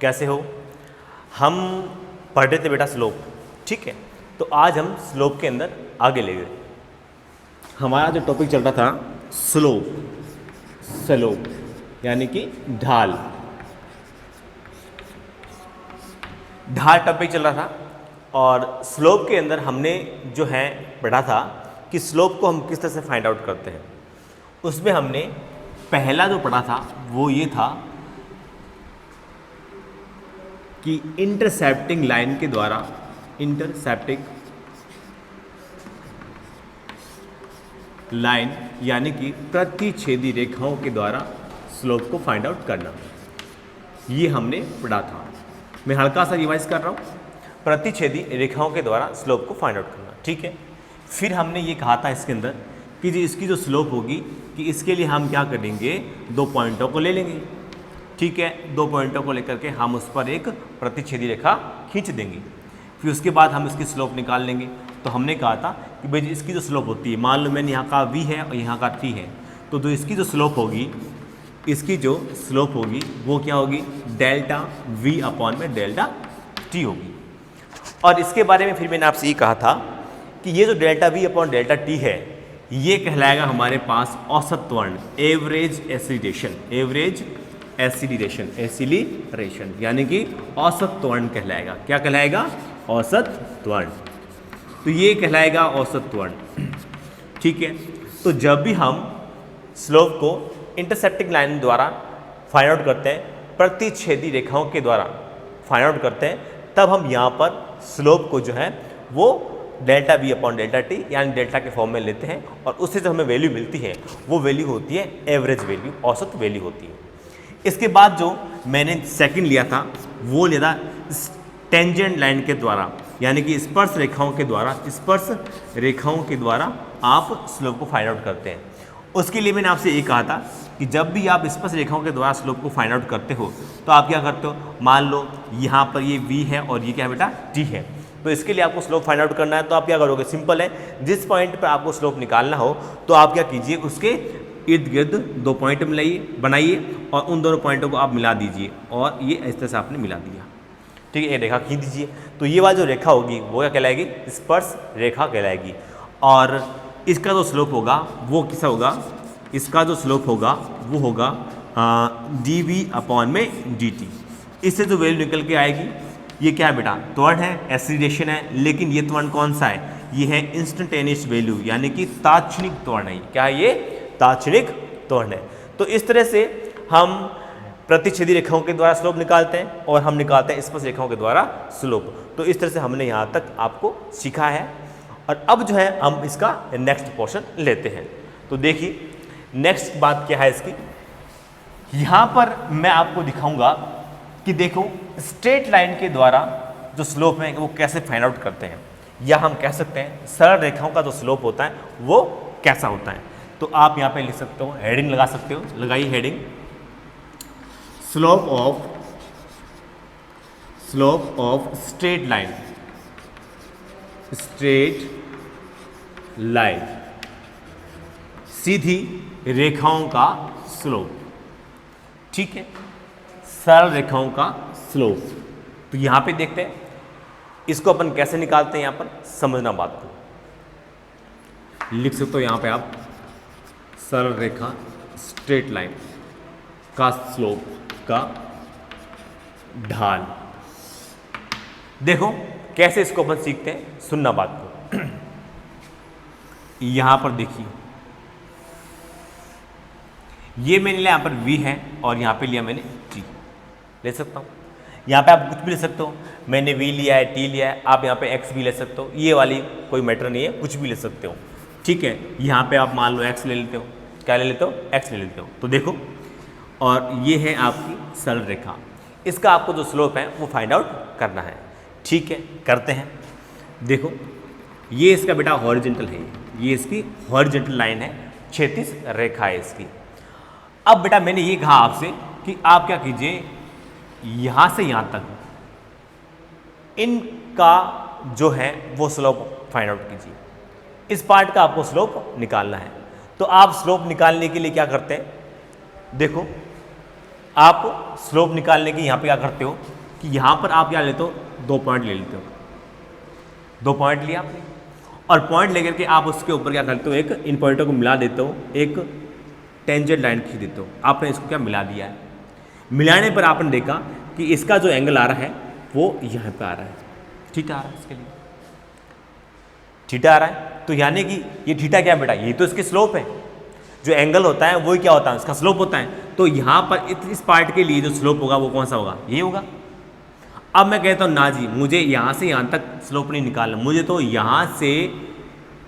कैसे हो? हम पढ़ रहे थे बेटा स्लोप, ठीक है। तो आज हम स्लोप के अंदर आगे ले गए। हमारा जो टॉपिक चल रहा था स्लोप यानी कि ढाल टॉपिक चल रहा था। और स्लोप के अंदर हमने जो है पढ़ा था कि स्लोप को हम किस तरह से फाइंड आउट करते हैं। उसमें हमने पहला जो पढ़ा था वो ये था कि इंटरसेप्टिंग लाइन के द्वारा यानी कि प्रतिच्छेदी रेखाओं के द्वारा स्लोप को फाइंड आउट करना, ये हमने पढ़ा था। मैं हल्का सा रिवाइज कर रहा हूँ, प्रतिच्छेदी रेखाओं के द्वारा स्लोप को फाइंड आउट करना, ठीक है। फिर हमने ये कहा था इसके अंदर कि जो इसकी जो स्लोप होगी कि इसके लिए हम क्या करेंगे, 2 पॉइंटों को ले लेंगे, ठीक है। 2 पॉइंटों को लेकर के हम उस पर एक प्रतिच्छेदी रेखा खींच देंगे। फिर उसके बाद हम इसकी स्लोप निकाल लेंगे। तो हमने कहा था कि भाई इसकी जो स्लोप होती है, मान लो मैंने यहाँ का v है और यहाँ का t है, तो जो इसकी जो स्लोप होगी, वो क्या होगी, डेल्टा v अपॉन में डेल्टा t होगी। और इसके बारे में फिर मैंने आपसे ये कहा था कि ये जो delta v upon delta t है, ये कहलाएगा हमारे पास औसत त्वरण, एवरेज एसिलेशन, यानी कि औसत त्वरण कहलाएगा। क्या कहलाएगा? औसत त्वरण। तो ये कहलाएगा औसत त्वरण, ठीक है। तो जब भी हम स्लोप को इंटरसेप्टिंग लाइन द्वारा फाइंड आउट करते हैं, प्रतिच्छेदी रेखाओं के द्वारा फाइंड आउट करते हैं, तब हम यहाँ पर स्लोप को जो है वो delta v upon delta t यानी डेल्टा के फॉर्म में लेते हैं। और उससे जो हमें वैल्यू मिलती है वो वैल्यू होती है एवरेज वैल्यू, औसत वैल्यू होती है। इसके बाद जो मैंने सेकंड लिया था वो लिया था टेंजेंट लाइन के द्वारा, यानी कि स्पर्श रेखाओं के द्वारा आप स्लोप को फाइंड आउट करते हैं। उसके लिए मैंने आपसे ये कहा था कि जब भी आप स्पर्श रेखाओं के द्वारा स्लोप को फाइंड आउट करते हो तो आप क्या करते हो, मान लो यहाँ पर ये v है और ये क्या है बेटा, t है। तो इसके लिए आपको स्लोप फाइंड आउट करना है, तो आप क्या करोगे, सिंपल है, जिस पॉइंट पर आपको स्लोप निकालना हो तो आप क्या कीजिए, उसके इर्द गिर्द 2 पॉइंट बनाइए और उन दोनों पॉइंटों को आप मिला दीजिए। और ये इस तरह से आपने मिला दिया, ठीक है। ये रेखा खींच दीजिए। तो ये वाली जो रेखा होगी वो क्या कहलाएगी, स्पर्श रेखा कहलाएगी। और इसका जो स्लोप होगा वो किसा होगा, इसका जो स्लोप होगा वो होगा dv अपॉन में dt। इससे जो वैल्यू निकल के आएगी, ये क्या है बेटा, त्वरण है, एक्सीलरेशन है, लेकिन ये त्वरण कौन सा है, ये है इंस्टेंटेनियस वैल्यू, यानी कि तात्क्षणिक त्वरण है। क्या है ये, तात्क्षणिक त्वरण है। तो इस तरह से हम प्रतिच्छेदी रेखाओं के द्वारा स्लोप निकालते हैं और हम निकालते हैं स्पर्श रेखाओं के द्वारा स्लोप। तो इस तरह से हमने यहाँ तक आपको सीखा है। और अब जो है हम इसका नेक्स्ट पोर्शन लेते हैं। तो देखिए नेक्स्ट बात क्या है इसकी, यहाँ पर मैं आपको दिखाऊंगा कि देखो स्ट्रेट लाइन के द्वारा जो स्लोप है वो कैसे फाइंड आउट करते हैं, या हम कह सकते हैं सरल रेखाओं का जो स्लोप होता है वो कैसा होता है। तो आप यहाँ पे लिख सकते हो, हेडिंग लगा सकते हो, लगाइए heading, slope of straight line, सीधी रेखाओं का स्लोप, ठीक है, सरल रेखाओं का स्लोप। तो यहां पे देखते हैं इसको अपन कैसे निकालते हैं, यहां पर समझना बात को। लिख सकते हो यहां पे आप सरल रेखा स्ट्रेट लाइन का स्लोप का ढाल। देखो कैसे इसको अपन सीखते हैं, सुनना बात को। यहां पर देखिए ये मैंने लिया, यहाँ पर v है और यहाँ पे लिया मैंने t, ले सकता हूँ। यहाँ पे आप कुछ भी ले सकते हो, मैंने v लिया है, t लिया है, आप यहाँ पे x भी ले सकते हो, ये वाली कोई मैटर नहीं है, कुछ भी ले सकते हो, ठीक है। यहाँ पे आप मान लो x ले लेते हो, क्या ले लेते हो, x ले लेते हो। तो देखो, और ये है आपकी सरल रेखा, इसका आपको जो स्लोप है वो फाइंड आउट करना है, ठीक है, करते हैं। देखो ये इसका बेटा हॉरिजॉन्टल है, ये इसकी हॉरिजॉन्टल लाइन है, क्षैतिज रेखा है इसकी। अब बेटा मैंने ये कहा आपसे कि आप क्या कीजिए, यहाँ से यहाँ तक इनका जो है वो स्लोप फाइंड आउट कीजिए। इस पार्ट का आपको स्लोप निकालना है। तो आप स्लोप निकालने के लिए क्या करते हैं, देखो आप स्लोप निकालने की यहाँ पे क्या करते हो कि यहाँ पर आप क्या लेते हो, 2 पॉइंट ले लेते हो, 2 पॉइंट लिया आपने, और पॉइंट लेकर के आप उसके ऊपर क्या करते हो, एक इन पॉइंटों को मिला देते हो, एक टेंजेंट लाइन खींच देते हो। आपने इसको क्या मिला दिया है, मिलाने पर आपने देखा कि इसका जो एंगल आ रहा है वो यहाँ पे आ रहा है, थीटा आ रहा है, इसके लिए थीटा आ रहा है। तो यानी कि ये थीटा क्या बेटा, ये तो इसकी स्लोप है, जो एंगल होता है वही क्या होता है, उसका स्लोप होता है। तो यहाँ पर इस पार्ट के लिए जो स्लोप होगा वो कौन सा होगा, ये होगा। अब मैं कहता हूँ ना जी, मुझे यहाँ से यहाँ तक स्लोप नहीं निकालना, मुझे तो यहाँ से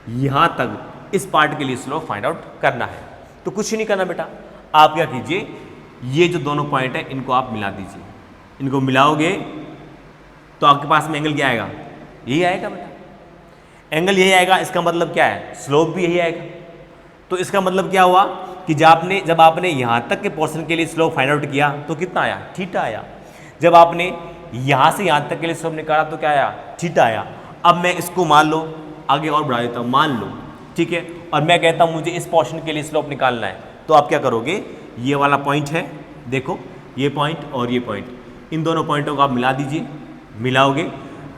यहाँ तक इस पार्ट के लिए स्लोप फाइंड आउट करना है। तो कुछ ही नहीं करना बेटा, आप क्या कीजिए, ये जो दोनों पॉइंट है इनको आप मिला दीजिए, इनको मिलाओगे तो आपके पास में एंगल क्या आएगा, यही आएगा बेटा, एंगल यही आएगा। इसका मतलब क्या है, स्लोप भी यही आएगा। तो इसका मतलब क्या हुआ कि जब आपने यहाँ तक के पोर्शन के लिए स्लोप फाइंड आउट किया तो कितना आया, थीटा आया। जब आपने यहाँ से यहाँ तक के लिए स्लोप निकाला तो क्या आया, थीटा आया। अब मैं इसको मान लो आगे और बढ़ा देता हूँ, मान लो, ठीक है, और मैं कहता हूँ मुझे इस पोर्शन के लिए स्लोप निकालना है। तो आप क्या करोगे, ये वाला पॉइंट है, देखो ये पॉइंट और ये पॉइंट, इन दोनों पॉइंटों को आप मिला दीजिए, मिलाओगे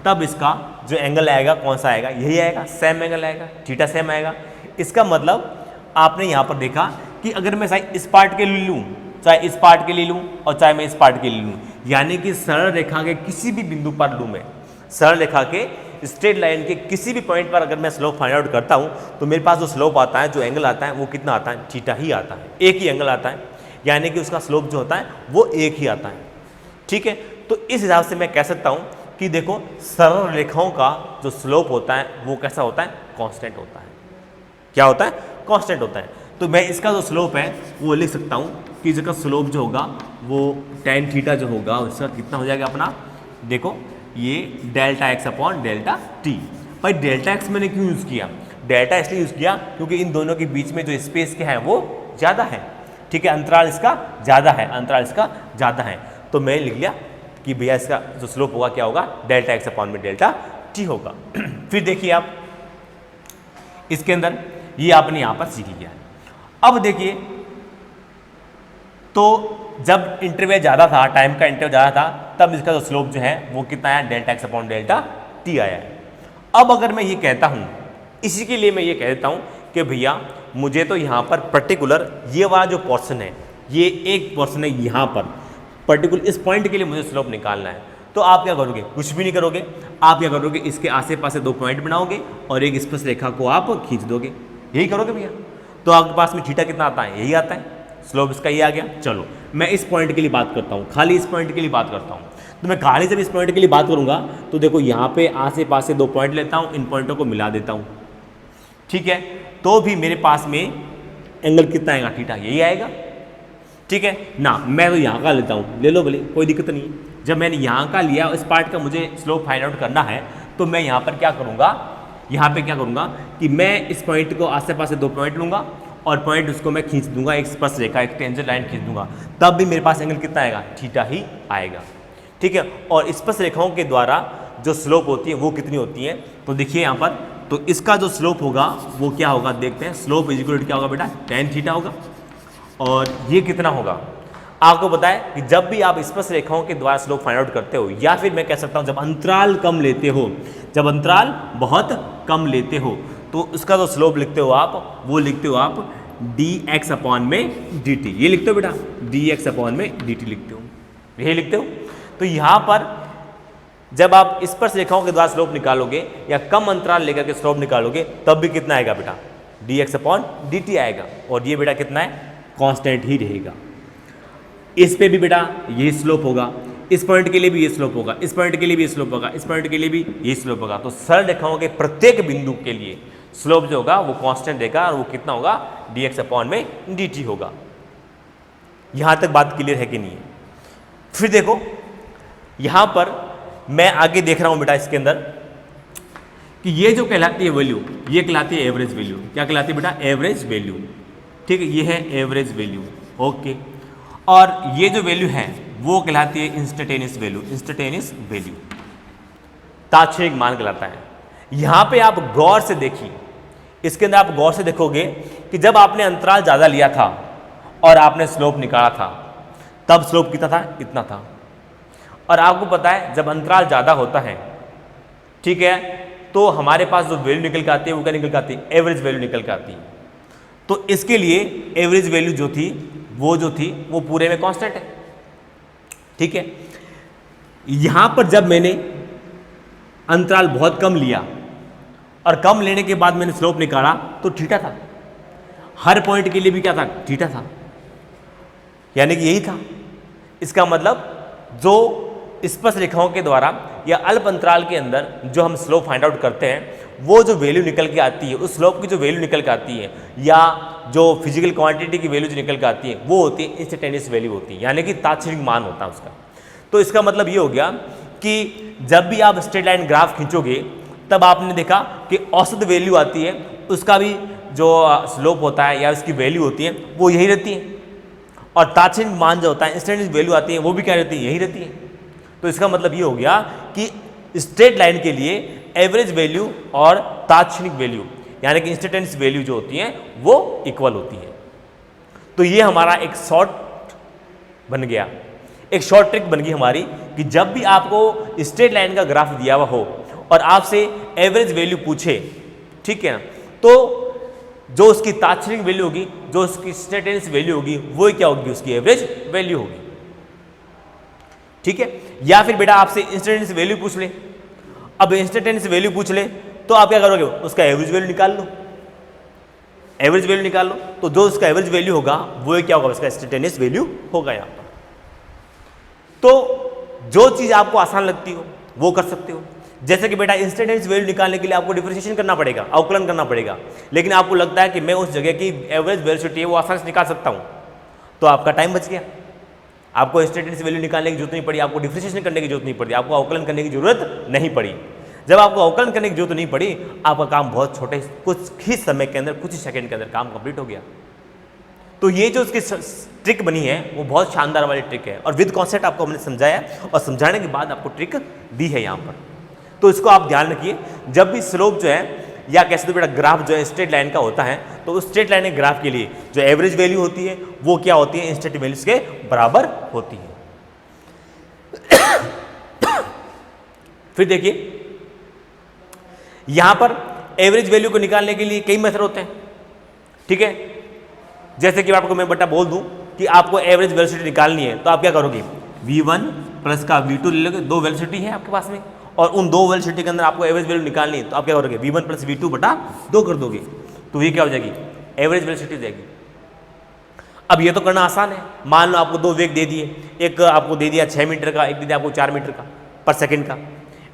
तब इसका जो एंगल आएगा कौन सा आएगा, यही आएगा, सेम एंगल आएगा, थीटा सेम आएगा। इसका मतलब आपने यहाँ पर देखा कि अगर मैं चाहे इस पार्ट के लिए लूँ, चाहे इस पार्ट के लिए लूँ और चाहे मैं इस पार्ट के लिए लूँ, यानी कि सरल रेखा के किसी भी बिंदु पर लूँ, मैं सरल रेखा के स्ट्रेट लाइन के किसी भी पॉइंट पर अगर मैं स्लोप फाइंड आउट करता हूँ तो मेरे पास जो स्लोप आता है, जो एंगल आता है वो कितना आता है, थीटा ही आता है, एक ही एंगल आता है, यानी कि उसका स्लोप जो होता है वो एक ही आता है। ठीक है, तो इस हिसाब से मैं कह सकता हूँ कि देखो सरल रेखाओं का जो स्लोप होता है वो कैसा होता है, कांस्टेंट होता है। क्या होता है, कांस्टेंट होता है। तो मैं इसका जो स्लोप है वो लिख सकता हूँ कि इसका स्लोप जो होगा वो tan थीटा जो होगा उसका कितना हो जाएगा अपना, देखो ये delta x upon delta T. भाई डेल्टा एक्स मैंने क्यों यूज़ किया, डेल्टा इसलिए यूज़ किया क्योंकि इन दोनों के बीच में जो स्पेस क्या है वो ज़्यादा है, ठीक है, अंतराल इसका ज़्यादा है, अंतराल इसका ज़्यादा है। तो मैं लिख लिया कि भैया इसका जो स्लोप होगा क्या होगा, डेल्टा एक्स अपॉन में डेल्टा टी होगा। फिर देखिए आप इसके अंदर ये आपने यहाँ पर सीख लिया। अब देखिए तो जब इंटरवल ज़्यादा था, टाइम का इंटरवल ज़्यादा था, तब इसका जो स्लोप जो है वो कितना आया, delta x upon delta T आया है। अब अगर मैं ये कहता हूँ, इसी के लिए मैं ये कह देता हूँ कि भैया मुझे तो यहाँ पर पर्टिकुलर ये वाला जो पोर्शन है, ये एक पोर्शन है यहाँ पर पर्टिकुलर, इस पॉइंट के लिए मुझे स्लोप निकालना है। तो आप क्या करोगे, कुछ भी नहीं करोगे, आप क्या करोगे, इसके आसे पासे 2 पॉइंट बनाओगे और एक स्पर्श रेखा को आप खींच दोगे, यही करोगे भैया। तो आपके पास में थीटा कितना आता है, यही आता है, स्लोप इसका ये आ गया। चलो मैं इस पॉइंट के लिए बात करता हूँ, खाली इस पॉइंट के लिए बात करता हूँ। तो मैं खाली जब इस पॉइंट के लिए बात करूँगा तो देखो यहाँ पे आसे पासे 2 पॉइंट लेता हूँ, इन पॉइंटों को मिला देता हूँ, ठीक है, तो भी मेरे पास में एंगल कितना आएगा, थीटा यही आएगा, ठीक है ना। मैं तो यहाँ का लेता हूँ, ले लो भले, कोई दिक्कत नहीं है। जब मैंने यहाँ का लिया, इस पार्ट का मुझे स्लोप फाइंड आउट करना है, तो मैं यहाँ पर क्या करूँगा, यहाँ पे क्या करूँगा कि मैं इस पॉइंट को आसे पासे 2 पॉइंट लूँगा और पॉइंट उसको मैं खींच दूंगा, एक स्पर्श रेखा, एक टेंजेंट लाइन खींच दूंगा, तब भी मेरे पास एंगल कितना आएगा, थीटा ही आएगा, ठीक है। और स्पर्श रेखाओं के द्वारा जो स्लोप होती है वो कितनी होती है, तो देखिए यहाँ पर, तो इसका जो स्लोप होगा वो क्या होगा, देखते हैं। स्लोप इज इक्वल टू क्या होगा बेटा, tan थीटा होगा। और ये कितना होगा, आपको पता है कि जब भी आप स्पर्श रेखाओं के द्वारा स्लोप फाइंड आउट करते हो, या फिर मैं कह सकता हूँ जब अंतराल कम लेते हो, जब अंतराल बहुत कम लेते हो, तो उसका जो स्लोप लिखते हो आप, वो लिखते हो आप dx अपॉन में dt, ये लिखते हो बेटा, dx अपॉन में dt लिखते हो, यही लिखते हो। तो यहाँ पर जब आप स्पर्श रेखाओं के द्वारा स्लोप निकालोगे या कम अंतराल लेकर के स्लोप निकालोगे, तब भी कितना आएगा बेटा, dx अपॉन dt आएगा। और ये बेटा कितना है, कांस्टेंट ही रहेगा। इस पे भी बेटा ये स्लोप होगा, इस पॉइंट के लिए भी ये स्लोप होगा, इस पॉइंट के लिए भी ये स्लोप होगा, इस पॉइंट के लिए भी ये स्लोप होगा। तो सरल रेखाओं के प्रत्येक बिंदु के लिए स्लोप जो होगा वो कांस्टेंट रहेगा, और वो कितना होगा, dx अपॉन में dt होगा। यहां तक बात क्लियर है कि नहीं है। फिर देखो यहां पर मैं आगे देख रहा हूं बेटा, इसके अंदर कि ये जो कहलाती है वैल्यू, ये कहलाती है एवरेज वैल्यू। क्या कहलाती है बेटा, एवरेज वैल्यू, ठीक है, ये है एवरेज वैल्यू, ओके। और ये जो वैल्यू है वो कहलाती है इंस्टेंटेनियस वैल्यू, इंस्टेंटेनियस वैल्यू, तात्क्षणिक मान कहलाता है। यहां पे आप गौर से देखिए, इसके अंदर आप गौर से देखोगे कि जब आपने अंतराल ज़्यादा लिया था और आपने स्लोप निकाला था, तब स्लोप कितना था, इतना था। और आपको पता है जब अंतराल ज़्यादा होता है, ठीक है, तो हमारे पास जो वैल्यू निकल के आती है वो क्या निकल के आती है, एवरेज वैल्यू निकल के आती है। तो इसके लिए एवरेज वैल्यू जो थी वो पूरे में कांस्टेंट है, ठीक है। यहां पर जब मैंने अंतराल बहुत कम लिया और कम लेने के बाद मैंने स्लोप निकाला तो थीटा था, हर पॉइंट के लिए भी क्या था, थीटा था, यानी कि यही था। इसका मतलब जो स्पर्श रेखाओं के द्वारा या अल्प अंतराल के अंदर जो हम स्लोप फाइंड आउट करते हैं, वो जो वैल्यू निकल के आती है, उस स्लोप की जो वैल्यू निकल के आती है या जो फिजिकल क्वांटिटी की वैल्यू जो निकल के आती है वो होती है इंस्टेंटेनियस वैल्यू होती है, यानी कि तात्क्षणिक मान होता है उसका। तो इसका मतलब ये हो गया कि जब भी आप स्ट्रेट लाइन ग्राफ खींचोगे तब आपने देखा कि औसत वैल्यू आती है, उसका भी जो स्लोप होता है या उसकी वैल्यू होती है वो यही रहती है, और तात्क्षणिक मान जो होता है इंस्टेंटेनियस वैल्यू आती है वो भी क्या रहती है, यही रहती है। तो इसका मतलब ये हो गया कि स्ट्रेट लाइन के लिए एवरेज वैल्यू और तात्क्षणिक वैल्यू यानी कि इंस्टेंटेनियस वैल्यू जो होती है वो इक्वल होती है। तो ये हमारा एक शॉर्ट बन गया, एक शॉर्ट ट्रिक बन गई हमारी कि जब भी आपको स्ट्रेट लाइन का ग्राफ दिया हुआ हो और आपसे एवरेज वैल्यू पूछे, ठीक है ना, तो जो उसकी तात्क्षणिक वैल्यू होगी, जो उसकी इंस्टेंटेनियस वैल्यू होगी, वो क्या होगी, उसकी एवरेज वैल्यू होगी, ठीक है। या फिर बेटा आपसे इंस्टेंटेनियस वैल्यू पूछ ले, अब इंस्टेंटेनियस वैल्यू पूछ ले तो आप क्या करोगे, उसका एवरेज वैल्यू निकाल लो, एवरेज वैल्यू निकाल लो, तो जो उसका एवरेज वैल्यू होगा वो क्या होगा, उसका इंस्टेंटेनियस वैल्यू होगा यहाँ पर। तो जो चीज़ आपको आसान लगती हो वो कर सकते हो, जैसे कि बेटा इंस्टेंटेनियस वैल्यू निकालने के लिए आपको डिफरेंशिएशन करना पड़ेगा, अवकलन करना पड़ेगा, लेकिन आपको लगता है कि मैं उस जगह की एवरेज वेलोसिटी है वो आसानी से निकाल सकता हूँ, तो आपका टाइम बच गया, आपको इंस्टेंटेनियस वैल्यू निकालने की जरूरत नहीं पड़ी, आपको डिफरेंशिएशन करने की जरूरत नहीं पड़ी, आपको अवकलन करने की जरूरत नहीं पड़ी। जब आपको अवकलन करने की जरूरत नहीं पड़ी, आपका काम बहुत छोटे कुछ ही समय के अंदर, कुछ ही सेकंड के अंदर काम कंप्लीट हो गया। तो ये जो उसकी ट्रिक बनी है वो बहुत शानदार वाली ट्रिक है, और विद कॉन्सेप्ट आपको हमने समझाया और समझाने के बाद आपको ट्रिक दी है यहाँ पर। तो इसको आप ध्यान रखिए, जब भी स्लोप जो है या कैसे तो बेटा ग्राफ जो है स्ट्रेट लाइन का होता है, तो उस स्ट्रेट लाइन के ग्राफ के लिए जो एवरेज वैल्यू होती है वो क्या होती है, इंस्टेंट वैल्यूज के बराबर होती है। फिर देखिए यहां पर एवरेज वैल्यू को निकालने के लिए कई मेथड होते हैं, ठीक है। जैसे कि आपको मैं बेटा बोल दूं कि आपको एवरेज वेलोसिटी निकालनी है, तो आप क्या करोगे, v1 प्लस का v2 ले लोगे, दो वेलोसिटी है आपके पास में, और उन दो वेलोसिटी के अंदर आपको एवरेज वैल्यू निकालनी है, तो आप क्या करोगे, v1 प्लस v2 बटा 2 कर दोगे, तो ये क्या हो जाएगी, एवरेज वेलोसिटी हो जाएगी। अब ये तो करना आसान है, मान लो आपको दो वेग दे दिए, एक आपको दे दिया 6 मीटर का, एक दे दिया आपको 4 मीटर का पर सेकंड का,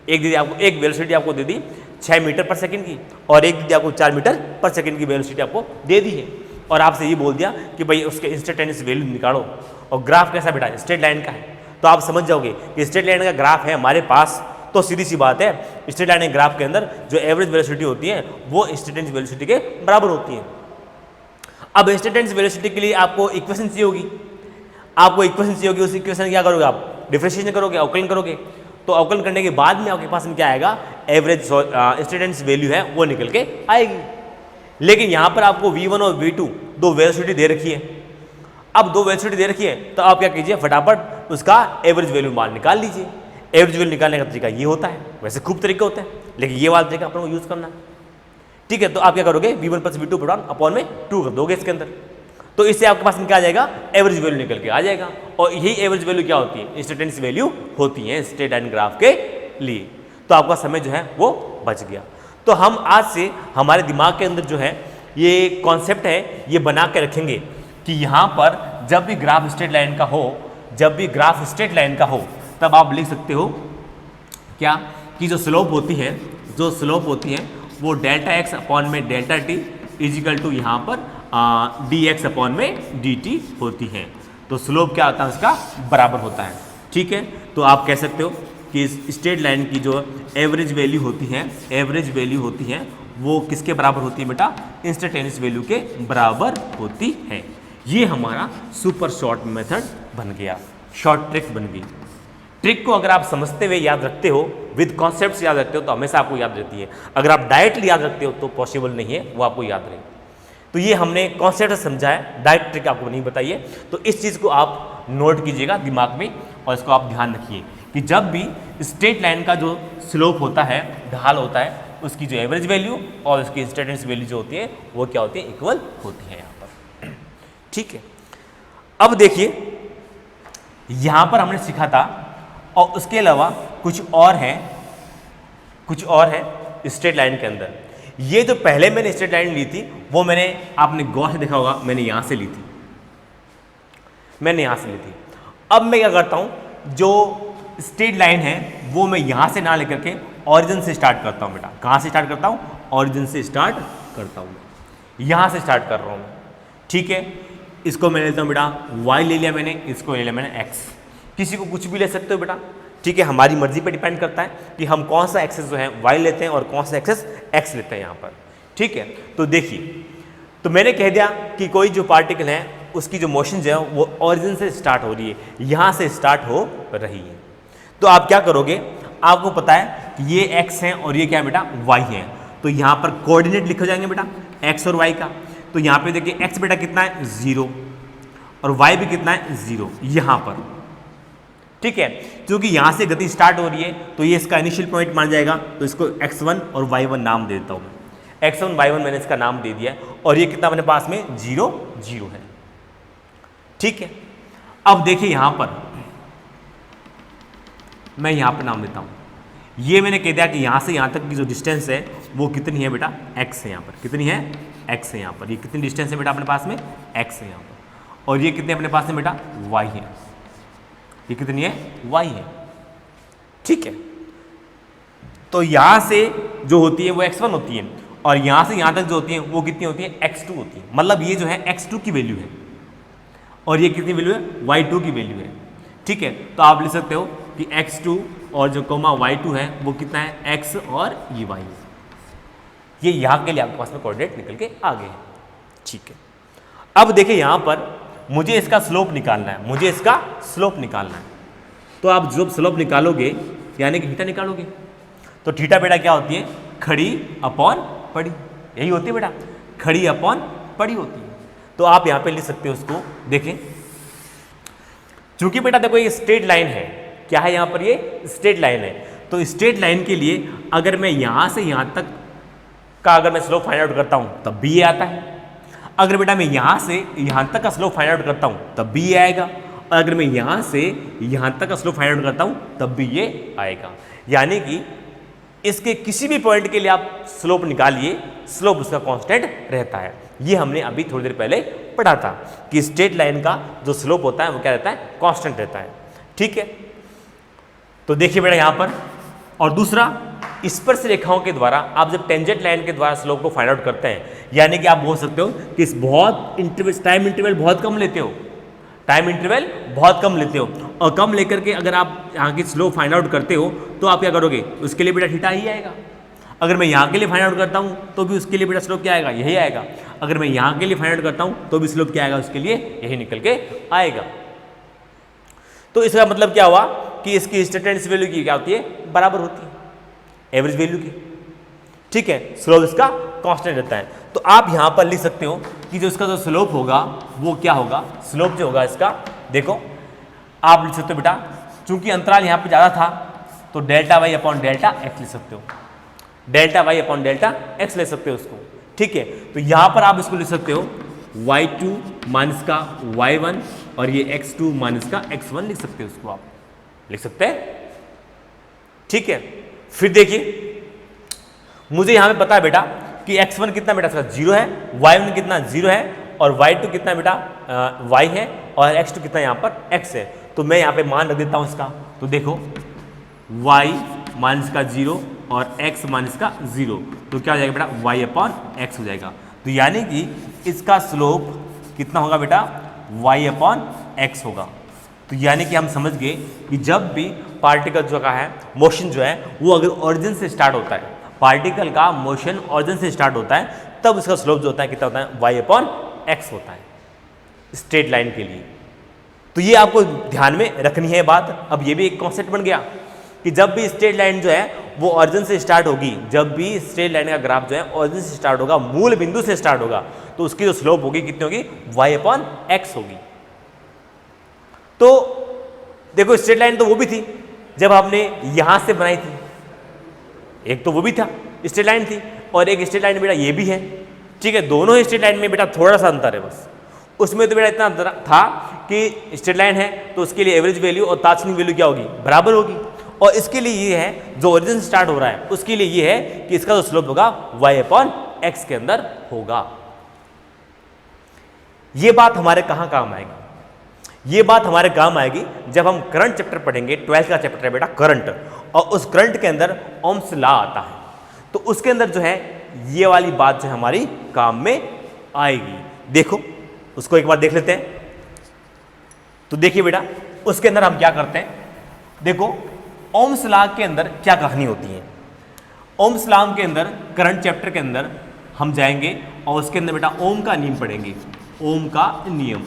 एक दे दिया आपको, एक वेलोसिटी आपको दे दी 6 मीटर पर सेकंड की, और एक दे दिया आपको 4 मीटर पर सेकंड की वेलोसिटी आपको दे दी है, और आपसे ये बोल दिया कि भाई उसके इंस्टेंटेनियस वैल्यू निकालो, और ग्राफ कैसा बेटा स्ट्रेट लाइन का है, तो आप समझ जाओगे कि स्ट्रेट लाइन का ग्राफ है हमारे पास, तो सीधी सी बात है स्ट्रेट लाइन के ग्राफ के अंदर जो एवरेज वेलोसिटी होती है वो इंस्टेंटेनियस वेलोसिटी के बराबर होती है। अब इंस्टेंटेनियस वेलोसिटी के लिए आपको इक्वेशन चाहिए होगी, आपको इक्वेशन चाहिए होगी, उस इक्वेशन क्या करोगे आप, डिफरेंशिएशन करोगे, अवकलन करोगे, तो अवकलन करने के बाद में आपके पास में क्या आएगा, एवरेज इंस्टेंटेनियस वैल्यू है वो निकल के आएगी। लेकिन यहाँ पर आपको v1 और v2 दो वेलोसिटी दे रखी है, अब दो वेलोसिटी दे रखी है तो आप क्या कीजिए, फटाफट उसका एवरेज वैल्यू मान निकाल लीजिए। एवरेज वैल्यू निकालने का तरीका ये होता है, वैसे खूब तरीके होते हैं, लेकिन ये वाला तरीका अपन को यूज करना है, ठीक है। तो आप क्या करोगे, v1 प्लस v2 अपॉन में 2 कर दोगे इसके अंदर, तो इससे आपके पास क्या आ जाएगा, एवरेज वैल्यू निकल के आ जाएगा, और यही एवरेज वैल्यू क्या होती है, इंस्टेंटेनियस वैल्यू होती है स्ट्रेट लाइन ग्राफ के लिए। तो आपका समय जो है वो बच गया। तो हम आज से हमारे दिमाग के अंदर जो है ये कॉन्सेप्ट है ये बना के रखेंगे कि यहाँ पर जब भी ग्राफ स्ट्रेट लाइन का हो, जब भी ग्राफ स्ट्रेट लाइन का हो, तब आप लिख सकते हो क्या, कि जो स्लोप होती है, जो स्लोप होती है वो डेल्टा एक्स अपॉन में डेल्टा टी इजिकल टू यहाँ पर डी एक्स अपॉन में डी टी होती है। तो स्लोप क्या होता है, उसका बराबर होता है, ठीक है। तो आप कह सकते हो कि स्ट्रेट लाइन की जो एवरेज वैल्यू होती है, एवरेज वैल्यू होती है वो किसके बराबर होती है बेटा, इंस्टेंटेनियस वैल्यू के बराबर होती है। ये हमारा सुपर शॉर्ट मेथड बन गया, शॉर्ट ट्रिक बन गई। ट्रिक को अगर आप समझते हुए याद रखते हो, विद कॉन्सेप्ट्स याद रखते हो, तो हमेशा आपको याद रहती है। अगर आप डायरेक्टली याद रखते हो तो पॉसिबल नहीं है वो आपको याद रहे। तो ये हमने कॉन्सेप्ट समझा है, डायरेक्ट ट्रिक आपको नहीं बताइए। तो इस चीज़ को आप नोट कीजिएगा दिमाग में और इसको आप ध्यान रखिए कि जब भी स्ट्रेट लाइन का जो स्लोप होता है, ढाल होता है, उसकी जो एवरेज वैल्यू और उसकी इंस्टेंटेनियस वैल्यू जो होती है वो क्या होती है, इक्वल होती है यहाँ पर। ठीक है, अब देखिए यहाँ पर हमने सीखा था और उसके अलावा कुछ और है स्ट्रेट लाइन के अंदर। ये जो पहले मैंने स्ट्रेट लाइन ली थी वो मैंने, आपने गौर से देखा होगा, मैंने यहाँ से ली थी, अब मैं क्या करता हूँ, जो स्ट्रेट लाइन है वो मैं यहाँ से ना लेकर के ऑरिजिन से स्टार्ट करता हूँ बेटा। कहाँ से स्टार्ट करता हूँ, ऑरिजिन से स्टार्ट करता हूँ, यहाँ से स्टार्ट कर रहा हूँ। ठीक है, इसको मैं लेता हूँ बेटा y ले लिया मैंने, इसको ले लिया मैंने x। किसी को कुछ भी ले सकते हो बेटा, ठीक है, हमारी मर्जी पे डिपेंड करता है कि हम कौन सा एक्सेस जो है y लेते हैं और कौन सा एक्सेस x लेते हैं यहाँ पर। ठीक है, तो देखिए, तो मैंने कह दिया कि कोई जो पार्टिकल है उसकी जो मोशन जो है वो ऑरिजिन से स्टार्ट हो रही है, यहाँ से स्टार्ट हो रही है। तो आप क्या करोगे, आपको पता है कि ये x है और ये क्या है बेटा, y है। तो यहाँ पर कोऑर्डिनेट लिखे जाएंगे बेटा x और y का। तो यहाँ पे देखिए x बेटा कितना है, 0, और y भी कितना है, 0 यहाँ पर। ठीक है, क्योंकि यहाँ से गति स्टार्ट हो रही है तो ये इसका इनिशियल पॉइंट मान जाएगा, तो इसको x1 और y1 नाम दे देता हूँ मैं। x1 y1 मैंने इसका नाम दे दिया है और ये कितना अपने पास में 0 0 है। ठीक है, अब देखिए यहाँ पर मैं यहाँ पर नाम देता हूँ, ये मैंने कह दिया कि यहाँ से यहाँ तक की जो डिस्टेंस है वो कितनी है बेटा, x है। यहाँ पर कितनी है, x है। यहाँ पर ये कितनी डिस्टेंस है बेटा अपने पास में, x है यहाँ पर। और ये कितने अपने पास में बेटा, y है। ये कितनी है, y है। ठीक है, तो यहाँ से जो होती है वो x1 होती है और यहाँ से यहाँ तक जो होती है वो कितनी होती है, x2 होती है। मतलब ये जो है x2 की वैल्यू है और ये कितनी वैल्यू है, y2 की वैल्यू है। ठीक है, तो आप लिख सकते हो कि x2 और जो कोमा y2 है वो कितना है, x और ये y है। ये यहाँ के लिए आपके पास में कोऑर्डिनेट निकल के आ गए हैं। ठीक है, अब देखिए यहाँ पर मुझे इसका स्लोप निकालना है, तो आप जो स्लोप निकालोगे यानी कि थीटा निकालोगे, तो थीटा बेटा क्या होती है, खड़ी अपॉन पड़ी, यही होती है बेटा, खड़ी अपॉन पड़ी होती है। तो आप यहाँ पे लिख सकते हो उसको, देखें, चूंकि बेटा देखो ये स्ट्रेट लाइन है, क्या है यहाँ पर, ये स्ट्रेट लाइन है। तो स्ट्रेट लाइन के लिए अगर मैं यहाँ से यहाँ तक का अगर मैं स्लोप फाइंड आउट करता हूँ तब भी ये आता है। अगर बेटा मैं यहाँ से यहाँ तक का स्लोप फाइंड आउट करता हूँ तब भी ये आएगा, और अगर मैं यहाँ से यहाँ तक का स्लोप फाइंड आउट करता हूँ तब भी ये आएगा। यानी कि इसके किसी भी पॉइंट के लिए आप स्लोप निकालिए, स्लोप उसका कांस्टेंट रहता है। ये हमने अभी थोड़ी देर पहले पढ़ा था कि स्ट्रेट लाइन का जो स्लोप होता है वो क्या रहता है, कांस्टेंट रहता है। ठीक है, तो देखिए बेटा यहाँ पर, और दूसरा स्पर्श रेखाओं के द्वारा आप जब टेंजेंट लाइन के द्वारा स्लोप को फाइंड आउट करते हैं, यानी कि आप बोल सकते हो कि बहुत टाइम इंटरवल बहुत कम लेते हो, और कम लेकर के अगर आप यहाँ की स्लोप फाइंड आउट करते हो तो आप क्या करोगे, उसके लिए बेटा थीटा ही आएगा। अगर मैं यहाँ के लिए फाइंड आउट करता हूँ तो भी उसके लिए बेटा स्लोप क्या आएगा, यही आएगा। अगर मैं यहाँ के लिए फाइंड आउट करता हूँ तो भी स्लोप क्या आएगा, उसके लिए यही निकल के आएगा। तो इसका मतलब क्या हुआ कि इसकी इंस्टेंटेनियस वैल्यू की क्या होती है, बराबर होती है एवरेज वैल्यू की। ठीक है, स्लोप इसका कांस्टेंट रहता है। तो आप यहाँ पर लिख सकते हो कि जो इसका जो स्लोप होगा वो क्या होगा, स्लोप जो होगा इसका, देखो आप लिख सकते हो बेटा, चूंकि अंतराल यहाँ पे ज़्यादा था तो delta Y upon delta X लिख सकते हो, delta Y upon delta X ले सकते हो उसको। ठीक है, तो यहाँ पर आप इसको लिख सकते हो y2 माइनस का y1 और ये x2 माइनस का x1 लिख सकते हो, उसको आप लिख सकते हैं। ठीक है, फिर देखिए मुझे यहाँ पे पता है बेटा कि x1 कितना बेटा इसका 0 है, y1 कितना 0 है और y2 कितना बेटा y है और x2 कितना यहाँ पर x है। तो मैं यहाँ पे मान रख देता हूँ इसका, तो देखो y माइनस का 0 और x माइनस का 0, तो क्या हो जाएगा बेटा, y अपॉन x हो जाएगा। तो यानी कि इसका स्लोप कितना होगा बेटा, y अपॉन x होगा। तो यानी कि हम समझ गए कि जब भी पार्टिकल जो का है मोशन जो है वो अगर ओरिजिन से स्टार्ट होता है, पार्टिकल का मोशन ओरिजिन से स्टार्ट होता है, तब उसका स्लोप जो होता है कितना होता है, y अपॉन x होता है स्ट्रेट लाइन के लिए। तो ये आपको ध्यान में रखनी है बात। अब ये भी एक कॉन्सेप्ट बन गया कि जब भी स्ट्रेट लाइन जो है वो ओरिजिन से स्टार्ट होगी, जब भी स्ट्रेट लाइन का ग्राफ जो है ओरिजिन से स्टार्ट होगा, मूल बिंदु से स्टार्ट होगा, तो उसकी जो स्लोप होगी कितनी होगी, y अपॉन x होगी। तो देखो स्ट्रेट लाइन तो वो भी थी जब आपने यहां से बनाई थी, एक तो वो भी था स्ट्रेट लाइन थी, और एक स्ट्रेट लाइन बेटा ये भी है, ठीक है। दोनों ही स्ट्रेट लाइन में बेटा थोड़ा सा अंतर है बस। उसमें तो बेटा इतना अंतर था कि स्ट्रेट लाइन है तो उसके लिए एवरेज वैल्यू और तात्क्षणिक वैल्यू क्या होगी, बराबर होगी। और इसके लिए ये है जो ओरिजिन से स्टार्ट हो रहा है उसके लिए ये है कि इसका जो स्लोप होगा y/x के अंदर होगा। ये बात हमारे कहां काम आएगी, ये बात हमारे काम आएगी जब हम करंट चैप्टर पढ़ेंगे। 12th का चैप्टर है बेटा करंट, और उस करंट के अंदर ओम्स लॉ आता है, तो उसके अंदर जो है ये वाली बात जो है हमारी काम में आएगी। देखो उसको एक बार देख लेते हैं। तो देखिए बेटा उसके अंदर हम क्या करते हैं, देखो ओम्स लॉ के अंदर क्या कहानी होती है। ओम्स लॉ के अंदर करंट चैप्टर के अंदर हम जाएंगे और उसके अंदर बेटा ओम का नियम पढ़ेंगे। ओम का नियम,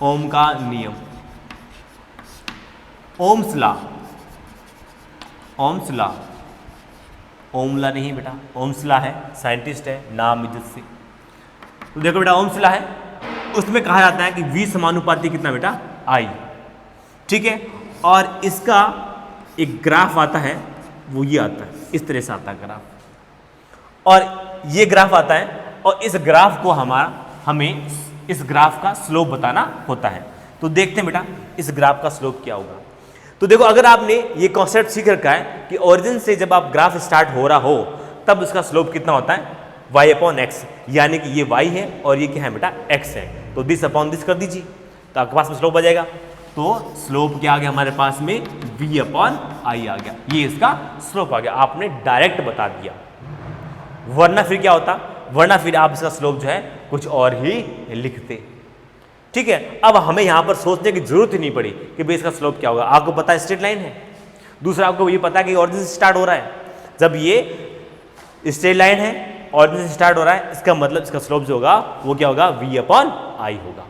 ओम का नियम, ओम्स लॉ, ओम्स लॉ, ओम लॉ नहीं बेटा, ओम्स लॉ है, साइंटिस्ट है नाम इज्जत से। तो देखो बेटा ओम्स लॉ है, उसमें कहा जाता है कि V समानुपाती कितना बेटा I, ठीक है। और इसका एक ग्राफ आता है, वो ये आता है, इस तरह से आता है ग्राफ, और ये ग्राफ आता है, और इस ग्राफ को हमें इस ग्राफ का स्लोप बताना होता है। तो देखते हैं बेटा इस ग्राफ का स्लोप क्या होगा। तो देखो अगर आपने ये कॉन्सेप्ट सीख रखा है कि ओरिजिन से जब आप ग्राफ स्टार्ट हो रहा हो तब उसका स्लोप कितना होता है, y/x, यानी कि ये y है और ये क्या है बेटा x है, तो दिस अपॉन दिस कर दीजिए तो आपके पास में स्लोप आ जाएगा। तो स्लोप क्या आ गया हमारे पास में, v/i आ गया, ये इसका स्लोप आ गया। आपने डायरेक्ट बता दिया, वरना फिर क्या होता, वरना फिर आप इसका स्लोप जो है कुछ और ही लिखते, ठीक है। अब हमें यहां पर सोचने की जरूरत ही नहीं पड़ी कि भाई इसका स्लोप क्या होगा। आपको पता है स्ट्रेट लाइन है, दूसरा आपको ये पता है कि ओरिजिन से स्टार्ट हो रहा है। जब ये स्ट्रेट लाइन है ओरिजिन से स्टार्ट हो रहा है, इसका मतलब इसका स्लोप जो होगा वो क्या होगा, v/i होगा।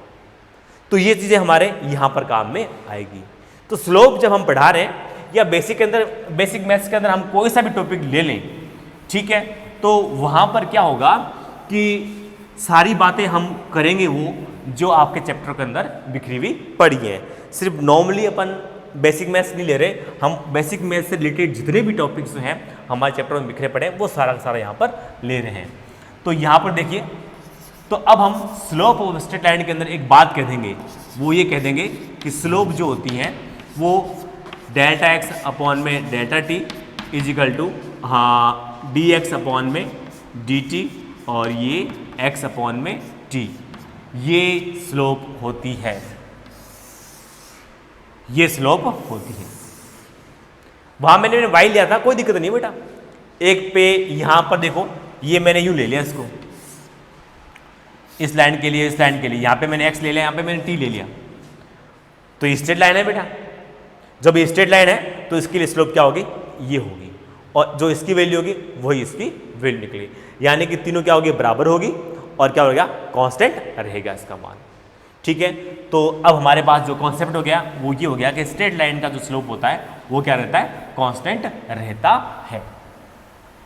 तो ये चीजें हमारे यहां पर काम में आएगी। तो स्लोप जब हम पढ़ा रहे हैं या बेसिक के अंदर, बेसिक मैथ्स के अंदर हम कोई सा भी टॉपिक ले लें, ठीक है, तो वहां पर क्या होगा कि सारी बातें हम करेंगे वो जो आपके चैप्टर के अंदर बिखरी हुई पड़ी है। सिर्फ नॉर्मली अपन बेसिक मैथ्स नहीं ले रहे, हम बेसिक मैथ्स से रिलेटेड जितने भी टॉपिक्स हैं हमारे चैप्टर में बिखरे पड़े हैं वो सारा का सारा यहाँ पर ले रहे हैं। तो यहाँ पर देखिए, तो अब हम स्लोप ऑफ स्ट्रेट लाइन के अंदर एक बात कह देंगे, वो ये कह देंगे कि स्लोप जो होती है वो डेल्टा x अपॉन में delta t is equal to dx upon में dt और ये x अपॉन में t, ये स्लोप होती है, ये स्लोप होती है। वहां मैंने y लिया था, कोई दिक्कत नहीं बेटा। एक पे यहां पर देखो ये मैंने यूं ले लिया इसको, इस लाइन के लिए, इस लाइन के लिए, यहां पे मैंने x ले लिया, यहां पे मैंने t ले लिया, तो ये स्ट्रेट लाइन है बेटा। जब ये स्ट्रेट लाइन है तो इसके लिए स्लोप क्या होगी, ये होगी, और जो इसकी वैल्यू होगी वही इसकी वैल्यू निकली, यानी कि तीनों क्या होगी, बराबर होगी, और क्या हो गया, कांस्टेंट रहेगा इसका मान, ठीक है। तो अब हमारे पास जो कॉन्सेप्ट हो गया वो ये हो गया कि स्ट्रेट लाइन का जो स्लोप होता है वो क्या रहता है, कांस्टेंट रहता है,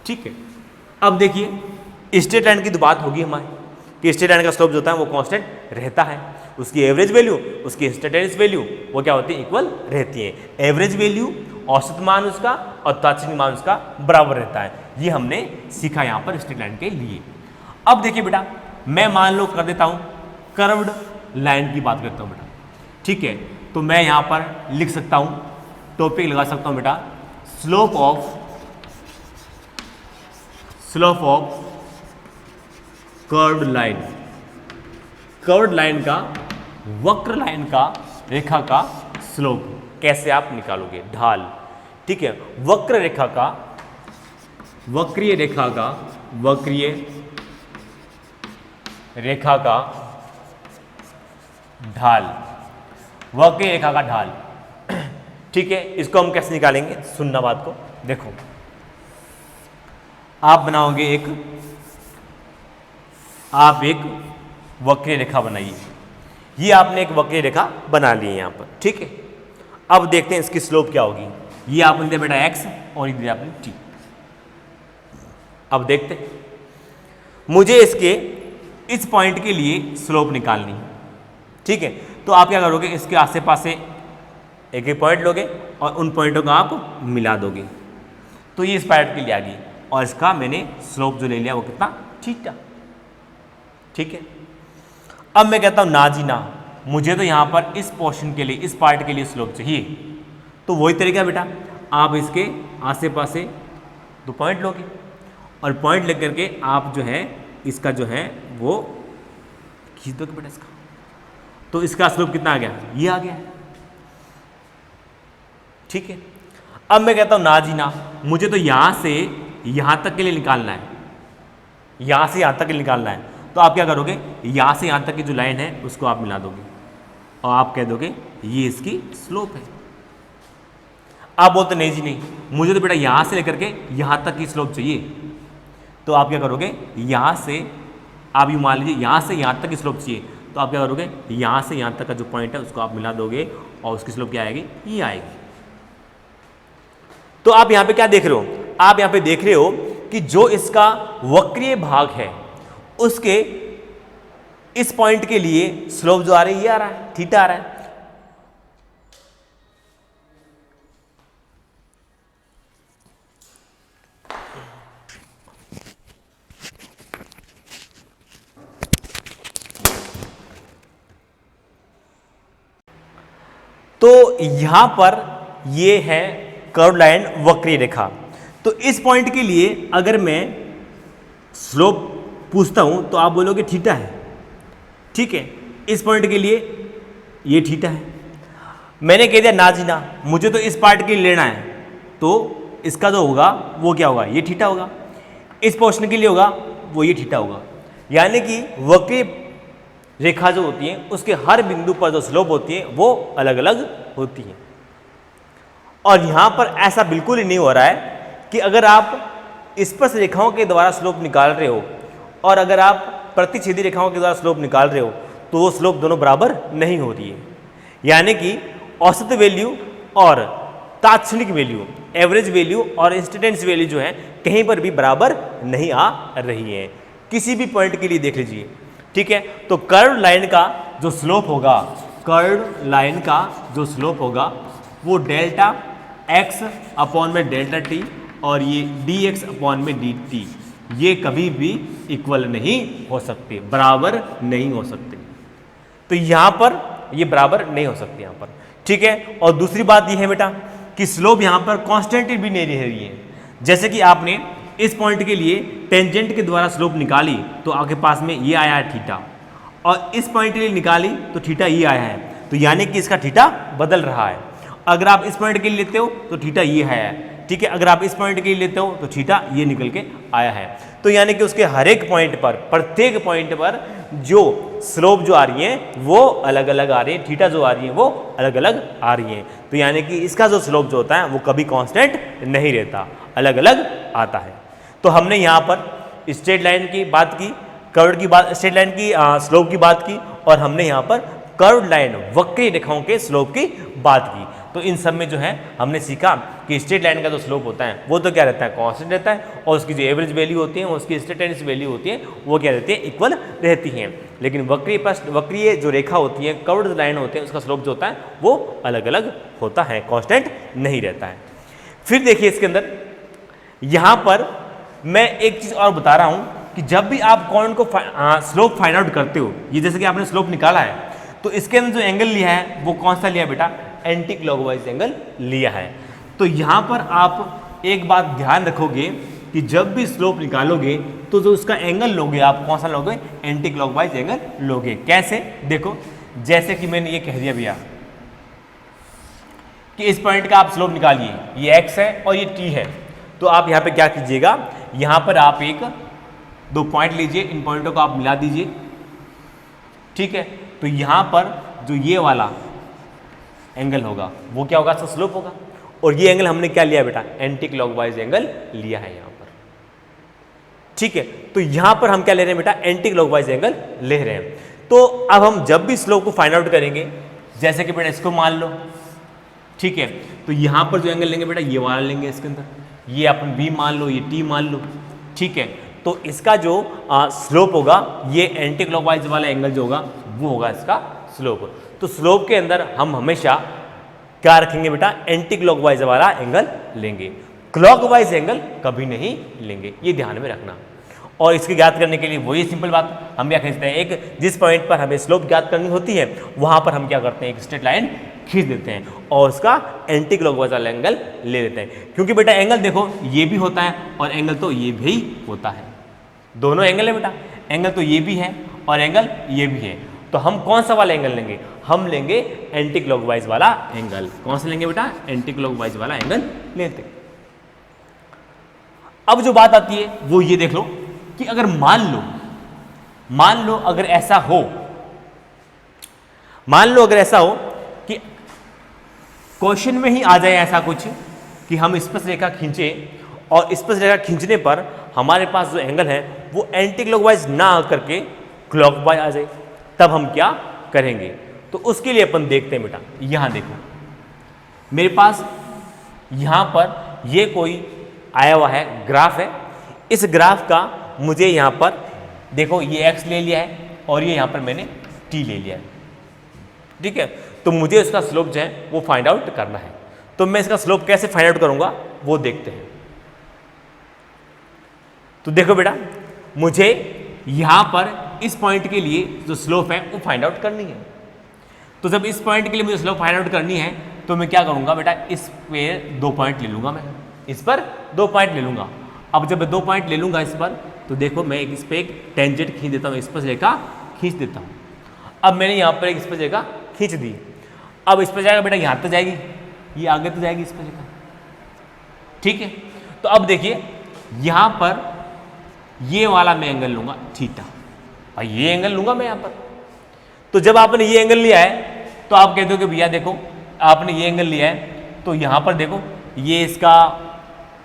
ठीक है। अब देखिए स्ट्रेट लाइन की तो बात होगी हमारी कि स्ट्रेट लाइन का स्लोप जो होता है वो कांस्टेंट रहता है, उसकी एवरेज वैल्यू, उसकी इंस्टेंटेनियस वैल्यू वो क्या होती है, इक्वल रहती है। एवरेज वैल्यू, औसत मान उसका और तात्क्षणिक मान उसका बराबर रहता है, ये हमने सीखा यहाँ पर स्ट्रेट लाइन के लिए। अब देखिए बेटा, मैं मान लो कर देता हूँ कर्व्ड लाइन की बात करता हूँ बेटा, ठीक है। तो मैं यहाँ पर लिख सकता हूँ, टॉपिक लगा सकता हूँ बेटा, slope of curved line. Curved line का, वक्र लाइन का, रेखा का स्लोप कैसे आप निकालोगे, ढाल, ठीक है। वक्र रेखा का, वक्रीय रेखा का, वक्रीय रेखा का ढाल, वक्रीय रेखा का ढाल, ठीक है। इसको हम कैसे निकालेंगे, सुनना बात को। देखो आप बनाओगे आप एक वक्रीय रेखा बनाइए, ये आपने एक वक्रीय रेखा बना ली है यहाँ पर, ठीक है। अब देखते हैं इसकी स्लोप क्या होगी। ये आपने दिया बेटा x और ये दिया आपने t। अब देखते हैं, मुझे इसके इस पॉइंट के लिए स्लोप निकालनी है, ठीक है। तो आप क्या करोगे, इसके आसे पासे एक एक पॉइंट लोगे और उन पॉइंटों को आप मिला दोगे, तो ये इस पैरेट के लिए आ गई और इसका मैंने स्लोप जो ले लिया वो कितना, थीटा। ठीक है, अब मैं कहता हूं ना जी ना, मुझे तो यहां पर इस पोर्शन के लिए, इस पार्ट के लिए स्लोप चाहिए, तो वही तरीका बेटा, आप इसके आसे पासे 2 पॉइंट लोगे और पॉइंट लेकर के आप जो है इसका जो है वो खींच दोगे बेटा इसका, तो इसका स्लोप कितना आ गया, ये आ गया। ठीक है, अब मैं कहता हूं ना जी ना, मुझे तो यहां से यहां तक के लिए निकालना है, यहां से यहां तक के लिए निकालना है, तो आप क्या करोगे, यहां से यहां तक की जो लाइन है उसको आप मिला दोगे और आप कह दोगे ये इसकी स्लोप है। आप बोलते नहीं जी नहीं, मुझे तो बेटा यहां से लेकर के यहां तक की स्लोप चाहिए, तो आप क्या करोगे, यहां से आप ये मान लीजिए यहां से यहां तक की स्लोप चाहिए, तो आप क्या करोगे, यहां से यहां तक का जो पॉइंट है उसको आप मिला दोगे और उसकी स्लोप क्या आएगी, ये आएगी। तो आप यहां पे क्या देख रहे हो, आप यहां पे देख रहे हो कि जो इसका वक्रीय भाग है उसके इस पॉइंट के लिए स्लोप जो आ रही है ये आ रहा है, थीटा आ रहा है। तो यहां पर ये है कर्व लाइन, वक्रीय रेखा। तो इस पॉइंट के लिए अगर मैं स्लोप पूछता हूं तो आप बोलोगे थीटा है। ठीक है, इस पॉइंट के लिए ये थीटा है। मैंने कह दिया ना जी ना, मुझे तो इस पार्ट के लिए लेना है, तो इसका जो होगा वो क्या होगा, ये थीटा होगा। इस पोर्शन के लिए होगा वो ये थीटा होगा। यानी कि वक्रीय रेखा जो होती है उसके हर बिंदु पर जो स्लोप होती है वो अलग अलग होती है। और यहां पर ऐसा बिल्कुल ही नहीं हो रहा है कि अगर आप स्पर्श रेखाओं के द्वारा स्लोप निकाल रहे हो और अगर आप प्रतिच्छेदी रेखाओं के द्वारा स्लोप निकाल रहे हो तो वो स्लोप दोनों बराबर नहीं हो रही है। यानी कि औसत वैल्यू और तात्क्षणिक वैल्यू, एवरेज वैल्यू और इंस्टेंटेनियस वैल्यू जो है कहीं पर भी बराबर नहीं आ रही है, किसी भी पॉइंट के लिए देख लीजिए। ठीक है, तो कर्व लाइन का जो स्लोप होगा, कर्व लाइन का जो स्लोप होगा वो डेल्टा एक्स अपॉन में डेल्टा टी और ये डी एक्स अपॉन में डी टी, ये कभी भी इक्वल नहीं हो सकते, बराबर नहीं हो सकते। तो यहां पर ये बराबर नहीं हो सकते यहां पर। ठीक है, और दूसरी बात ये है बेटा कि स्लोप यहां पर कांस्टेंट भी नहीं रह रही है। जैसे कि आपने इस पॉइंट के लिए टेंजेंट के द्वारा स्लोप निकाली तो आपके पास में ये आया है थीटा, और इस पॉइंट के लिए निकाली तो थीटा ये आया है, तो यानी कि इसका थीटा बदल रहा है। अगर आप इस पॉइंट के लिए लेते हो तो थीटा ये है। ठीक है, अगर आप इस पॉइंट के लिए लेते हो तो थीटा ये निकल के आया है। तो यानी कि उसके हर एक पॉइंट पर, प्रत्येक पॉइंट पर जो स्लोप जो आ रही है वो अलग अलग आ रही है, थीटा जो आ रही है वो अलग अलग आ रही है। तो यानी कि इसका जो स्लोप जो होता है वो कभी कांस्टेंट नहीं रहता, अलग अलग आता है। तो हमने यहाँ पर स्ट्रेट लाइन की बात की, कर्व की बात, स्ट्रेट लाइन की स्लोप की बात की, और हमने यहाँ पर कर्व लाइन, वक्रीय रेखाओं के स्लोप की बात की। तो इन सब में जो है हमने सीखा कि स्ट्रेट लाइन का जो स्लोप होता है वो तो क्या रहता है, कांस्टेंट रहता है, और उसकी जो एवरेज वैल्यू होती है, उसकी इंस्टेंटेनियस वैल्यू होती है, वो क्या रहती है, इक्वल रहती हैं। लेकिन वक्रीय जो रेखा होती है, कर्व्ड लाइन होते हैं, उसका स्लोप जो होता है वो अलग अलग होता है, कांस्टेंट नहीं रहता है। फिर देखिए इसके अंदर यहाँ पर मैं एक चीज़ और बता रहा हूँ कि जब भी आप कॉर्ड को स्लोप फाइंड आउट करते हो, ये जैसे कि आपने स्लोप निकाला है तो इसके अंदर जो एंगल लिया है वो कौन सा लिया बेटा, एंटी क्लॉकवाइज एंगल लिया है। तो यहाँ पर आप एक बात ध्यान रखोगे कि जब भी स्लोप निकालोगे तो जो उसका एंगल लोगे आप कौन सा लोगे, एंटी क्लॉकवाइज एंगल लोगे। कैसे, देखो जैसे कि मैंने ये कह दिया भैया कि इस पॉइंट का आप स्लोप निकालिए, ये x है और ये t है, तो आप यहाँ पे क्या कीजिएगा, यहाँ पर आप एक दो पॉइंट लीजिए, इन पॉइंटों को आप मिला दीजिए। ठीक है, तो यहाँ पर जो ये वाला एंगल होगा वो क्या होगा, इसका स्लोप होगा, और ये एंगल हमने क्या लिया बेटा, एंटी क्लॉकवाइज एंगल लिया है यहाँ पर। ठीक है, तो यहाँ पर हम क्या ले रहे हैं बेटा, एंटी क्लॉकवाइज एंगल ले रहे हैं। तो अब हम जब भी स्लोप को फाइंड आउट करेंगे, जैसे कि बेटा इसको मान लो, ठीक है, तो यहाँ पर जो एंगल लेंगे बेटा ये वाला लेंगे, इसके अंदर ये अपन b मान लो, ये t मान लो। ठीक है, तो इसका जो स्लोप होगा, ये एंटी क्लॉकवाइज वाला एंगल जो होगा वो होगा इसका स्लोप। तो स्लोप के अंदर हम हमेशा क्या रखेंगे बेटा, एंटी क्लॉकवाइज वाला एंगल लेंगे, क्लॉकवाइज एंगल कभी नहीं लेंगे, ये ध्यान में रखना। और इसके ज्ञात करने के लिए वही सिंपल बात, हम क्या खींचते हैं, एक जिस पॉइंट पर हमें स्लोप ज्ञात करनी होती है वहां पर हम क्या करते हैं, एक स्ट्रेट लाइन खींच देते हैं और उसका एंटी क्लॉकवाइज वाला एंगल ले लेते हैं। क्योंकि बेटा एंगल देखो ये भी होता है और एंगल तो ये भी होता है, दोनों एंगल है बेटा, एंगल तो ये भी है और एंगल ये भी है। तो हम कौन सा वाला एंगल लेंगे, हम लेंगे एंटी क्लॉकवाइज वाला एंगल। कौन सा लेंगे बेटा, एंटी क्लॉकवाइज वाला एंगल लेते। अब जो बात आती है वो ये देख लो कि अगर मान लो अगर ऐसा हो, मान लो अगर ऐसा हो कि क्वेश्चन में ही आ जाए ऐसा कुछ कि हम स्पर्श रेखा खींचे और स्पर्श रेखा खींचने पर हमारे पास जो एंगल है वो एंटी क्लॉकवाइज ना करके क्लॉकवाइज आ जाए, तब हम क्या करेंगे। तो उसके लिए अपन देखते हैं बेटा, यहां देखो मेरे पास यहां पर ये कोई आया हुआ है ग्राफ है, इस ग्राफ का मुझे यहां पर देखो ये x ले लिया है और ये यहां पर मैंने t ले लिया है, ठीक है। तो मुझे इसका स्लोप जो है वो फाइंड आउट करना है। तो मैं इसका स्लोप कैसे फाइंड आउट करूंगा वो देखते हैं। तो देखो बेटा, मुझे यहां पर इस पॉइंट के लिए जो स्लोप है वो फाइंड आउट करनी है। तो जब इस पॉइंट के लिए मुझे स्लोप फाइंड आउट करनी है तो मैं क्या करूंगा बेटा, इस पे 2 पॉइंट ले लूंगा, मैं इस पर 2 पॉइंट ले लूंगा। अब जब मैं 2 पॉइंट ले लूंगा इस पर, तो देखो मैं इस पर एक टेंजेंट खींच देता हूँ, स्पर्श रेखा खींच देता हूँ। अब मैंने यहाँ पर एक स्पर्श रेखा खींच दी, अब इस पर जाएगा बेटा, यहाँ तो जाएगी, ये आगे तो जाएगी स्पर्श रेखा, ठीक है। तो अब देखिए यहाँ पर ये वाला मैं एंगल लूंगा थीटा, और ये एंगल लूंगा मैं यहाँ पर। तो जब आपने ये एंगल लिया है तो आप कहते हो कि भैया देखो आपने ये एंगल लिया है, तो यहाँ पर देखो ये इसका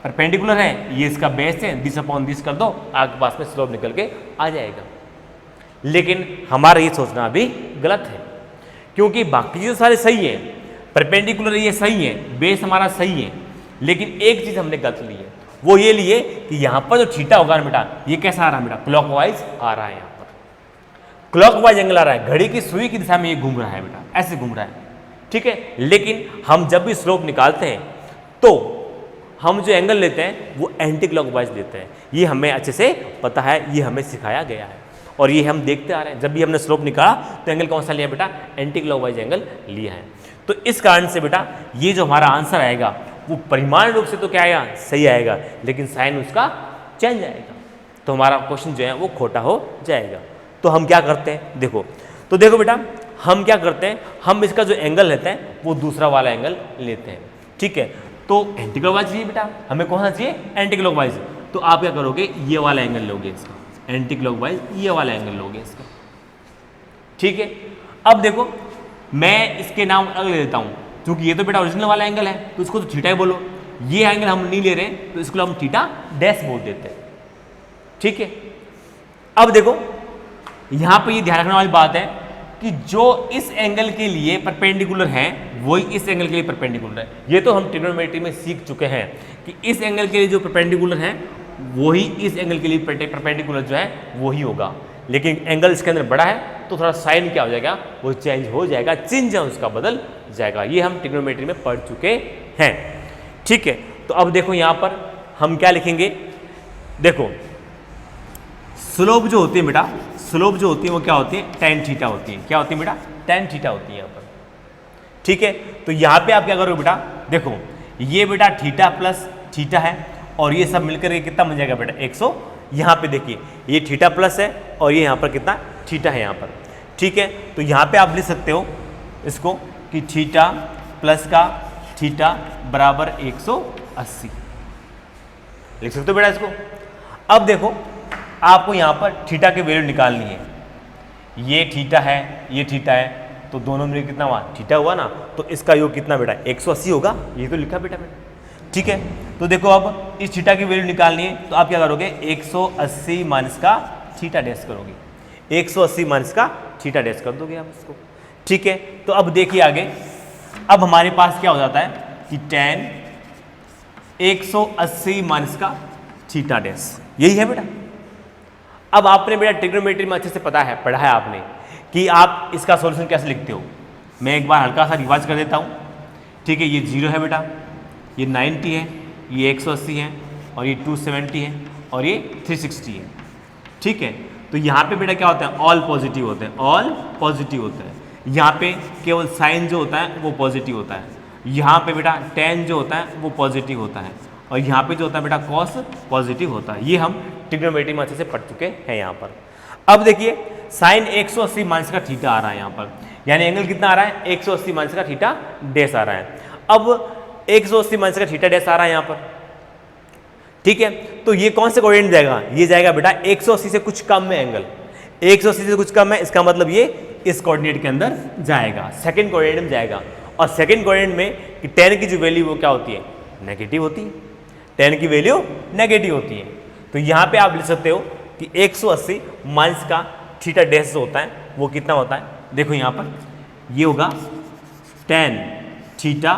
परपेंडिकुलर है, ये इसका बेस है, दिस अपॉन दिस कर दो, आपके पास में स्लोप निकल के आ जाएगा। लेकिन हमारा ये सोचना अभी गलत है, क्योंकि बाकी चीज़ें सारे सही है, परपेंडिकुलर ये सही है, बेस हमारा सही है, लेकिन एक चीज़ हमने गलत ली है, वो ये लिए कि यहाँ पर जो थीटा होगा ना बेटा, ये कैसा आ रहा है बेटा, क्लॉकवाइज आ रहा है, यहाँ पर क्लॉकवाइज एंगल आ रहा है, घड़ी की सुई की दिशा में ये घूम रहा है बेटा, ऐसे घूम रहा है, ठीक है। लेकिन हम जब भी स्लोप निकालते हैं तो हम जो एंगल लेते हैं वो एंटी क्लॉकवाइज लेते हैं, ये हमें अच्छे से पता है, ये हमें सिखाया गया है और ये हम देखते आ रहे हैं। जब भी हमने स्लोप निकाला तो एंगल कौन सा लिया बेटा, एंटी क्लॉकवाइज एंगल लिया है। तो इस कारण से बेटा ये जो हमारा आंसर आएगा वो परिमाण रूप से तो क्या आएगा, सही आएगा, लेकिन साइन उसका चेंज आएगा, तो हमारा क्वेश्चन जो है वो खोटा हो जाएगा। तो हम क्या करते हैं, देखो बेटा हम क्या करते हैं, हम इसका जो एंगल लेते हैं वो दूसरा वाला एंगल लेते हैं, ठीक है। तो एंटी क्लॉकवाइज चाहिए बेटा, हमें कौन सा चाहिए, एंटी क्लॉकवाइज। तो आप क्या करोगे, ये वाला एंगल लोगे इसका, एंटी क्लॉकवाइज ये वाला एंगल लोगे इसका, ठीक है। अब देखो मैं इसके नाम अलग ले देता हूँ, क्योंकि ये तो बेटा ओरिजिनल वाला एंगल है तो इसको तो थीटा ही बोलो, ये एंगल हम नहीं ले रहे हैं तो इसको हम थीटा डैश बोल देते हैं, ठीक है। अब देखो यहाँ पे ये ध्यान रखने वाली बात है कि जो इस एंगल के लिए परपेंडिकुलर है वही इस एंगल के लिए परपेंडिकुलर है। ये तो हम ट्रिग्नोमेट्री में सीख चुके हैं कि इस एंगल के लिए जो परपेंडिकुलर है वही इस एंगल के लिए परपेंडिकुलर जो है वही होगा, लेकिन एंगल इसके अंदर बड़ा है तो थोड़ा साइन क्या हो जाएगा, वो चेंज हो जाएगा, चिन्ह है उसका बदल जाएगा। ये हम ट्रिग्नोमेट्री में पढ़ चुके हैं, ठीक है। तो अब देखो यहाँ पर हम क्या लिखेंगे, देखो स्लोप जो होती है बेटा, स्लोप जो होती है वो क्या होती है, tan थीटा होती है। क्या होती है बेटा, tan थीटा होती है यहाँ पर, ठीक है। तो यहाँ पे आप क्या करोगे बेटा, देखो ये बेटा थीटा प्लस थीटा है और ये सब मिलकर के कितना बन जाएगा बेटा 100। यहाँ पे देखिए ये थीटा प्लस है और ये यहाँ पर कितना थीटा है यहाँ पर, ठीक है। तो यहाँ पे आप लिख सकते हो इसको कि थीटा प्लस का थीटा बराबर 180, लिख सकते हो बेटा इसको। अब देखो आपको यहाँ पर थीटा की वैल्यू निकालनी है, ये थीटा है ये थीटा है, तो दोनों में कितना हुआ, थीटा हुआ ना, तो इसका योग कितना बेटा 180 होगा, ये तो लिखा बेटा मैंने, ठीक है। तो देखो अब इस थीटा की वैल्यू निकालनी है तो आप क्या करोगे, 180 माइनस का थीटा डैश करोगे, 180 माइनस का थीटा डैश कर दोगे आप इसको, ठीक है। तो अब देखिए आगे, अब हमारे पास क्या हो जाता है कि tan 180 माइनस का थीटा डैश, यही है बेटा। अब आपने बेटा ट्रिग्नोमेट्री में अच्छे से पता है, पढ़ा है आपने कि आप इसका सॉल्यूशन कैसे लिखते हो। मैं एक बार हल्का सा रिवाइज कर देता हूँ। ठीक है, ये 0 है बेटा, ये 90 है, ये 180 है, और ये 270 है, और ये 360 है। ठीक है, तो यहाँ पे बेटा क्या होता है, ऑल पॉजिटिव होते हैं, ऑल पॉजिटिव होता है। यहाँ पे केवल साइन जो होता है वो पॉजिटिव होता है। यहाँ पे बेटा टेन जो होता है वो पॉजिटिव होता है, और यहाँ पे जो होता है बेटा कॉस पॉजिटिव होता है। ये हम ट्रिग्नोमेट्री में अच्छे से पढ़ चुके हैं यहाँ पर। अब देखिए साइन 180 माइनस का थीटा आ रहा है यहाँ पर, यानी एंगल कितना आ रहा है, 180 माइनस का थीटा डैश आ रहा है। अब 180 माइनस का थीटा डैश आ रहा है यहाँ पर। ठीक है, तो ये कौन से कोऑर्डिनेट जाएगा, ये जाएगा बेटा 180 से कुछ कम में एंगल, 180 से कुछ कम है, इसका मतलब ये इस कोऑर्डिनेट के अंदर जाएगा, सेकंड कोऑर्डिनेट में जाएगा। और सेकंड कोऑर्डिनेट में कि टेन की जो वैल्यू वो क्या होती है, नेगेटिव होती है, टेन की वैल्यू नेगेटिव होती है। तो यहाँ पे आप लिख सकते हो कि 180 माइनस का थीटा डैश जो होता है वो कितना होता है, देखो यहाँ पर ये होगा टेन थीटा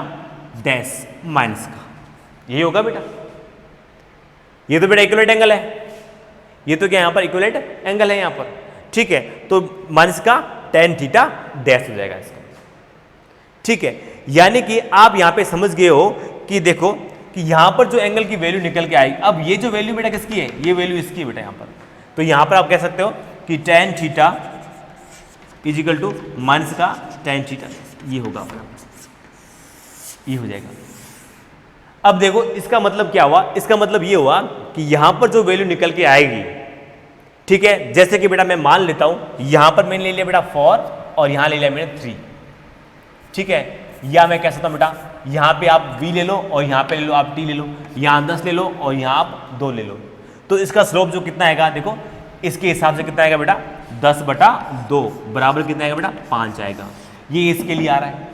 डैश माइनस का, ये होगा बेटा। ये तो बेटा इक्विलेट एंगल है, ये तो क्या यहाँ पर इक्विलेट एंगल है यहाँ पर। ठीक है, तो माइनस का टेन थीटा डैश हो जाएगा इसका। ठीक है, यानी कि आप यहाँ पे समझ गए हो कि देखो कि यहाँ पर जो एंगल की वैल्यू निकल के आएगी, अब ये जो वैल्यू बेटा किसकी है, ये वैल्यू इसकी है बेटा यहाँ पर। तो यहाँ पर आप कह सकते हो कि tan theta is equal to minus का टेन थीटा, ये होगा, ये हो जाएगा। अब देखो इसका मतलब क्या हुआ, इसका मतलब ये हुआ कि यहाँ पर जो वैल्यू निकल के आएगी, ठीक है, जैसे कि बेटा मैं मान लेता हूँ यहाँ पर मैंने ले लिया बेटा 4 और यहाँ ले लिया मैंने 3। ठीक है, या मैं कह सकता हूँ बेटा यहाँ पे आप v ले लो और यहाँ पे ले लो आप t ले लो, यहाँ 10 ले लो और यहाँ आप 2 ले लो। तो इसका स्लोप जो कितना आएगा, देखो इसके हिसाब से कितना आएगा बेटा 10/2 बराबर कितना आएगा बेटा 5 आएगा। ये इसके लिए आ रहा है,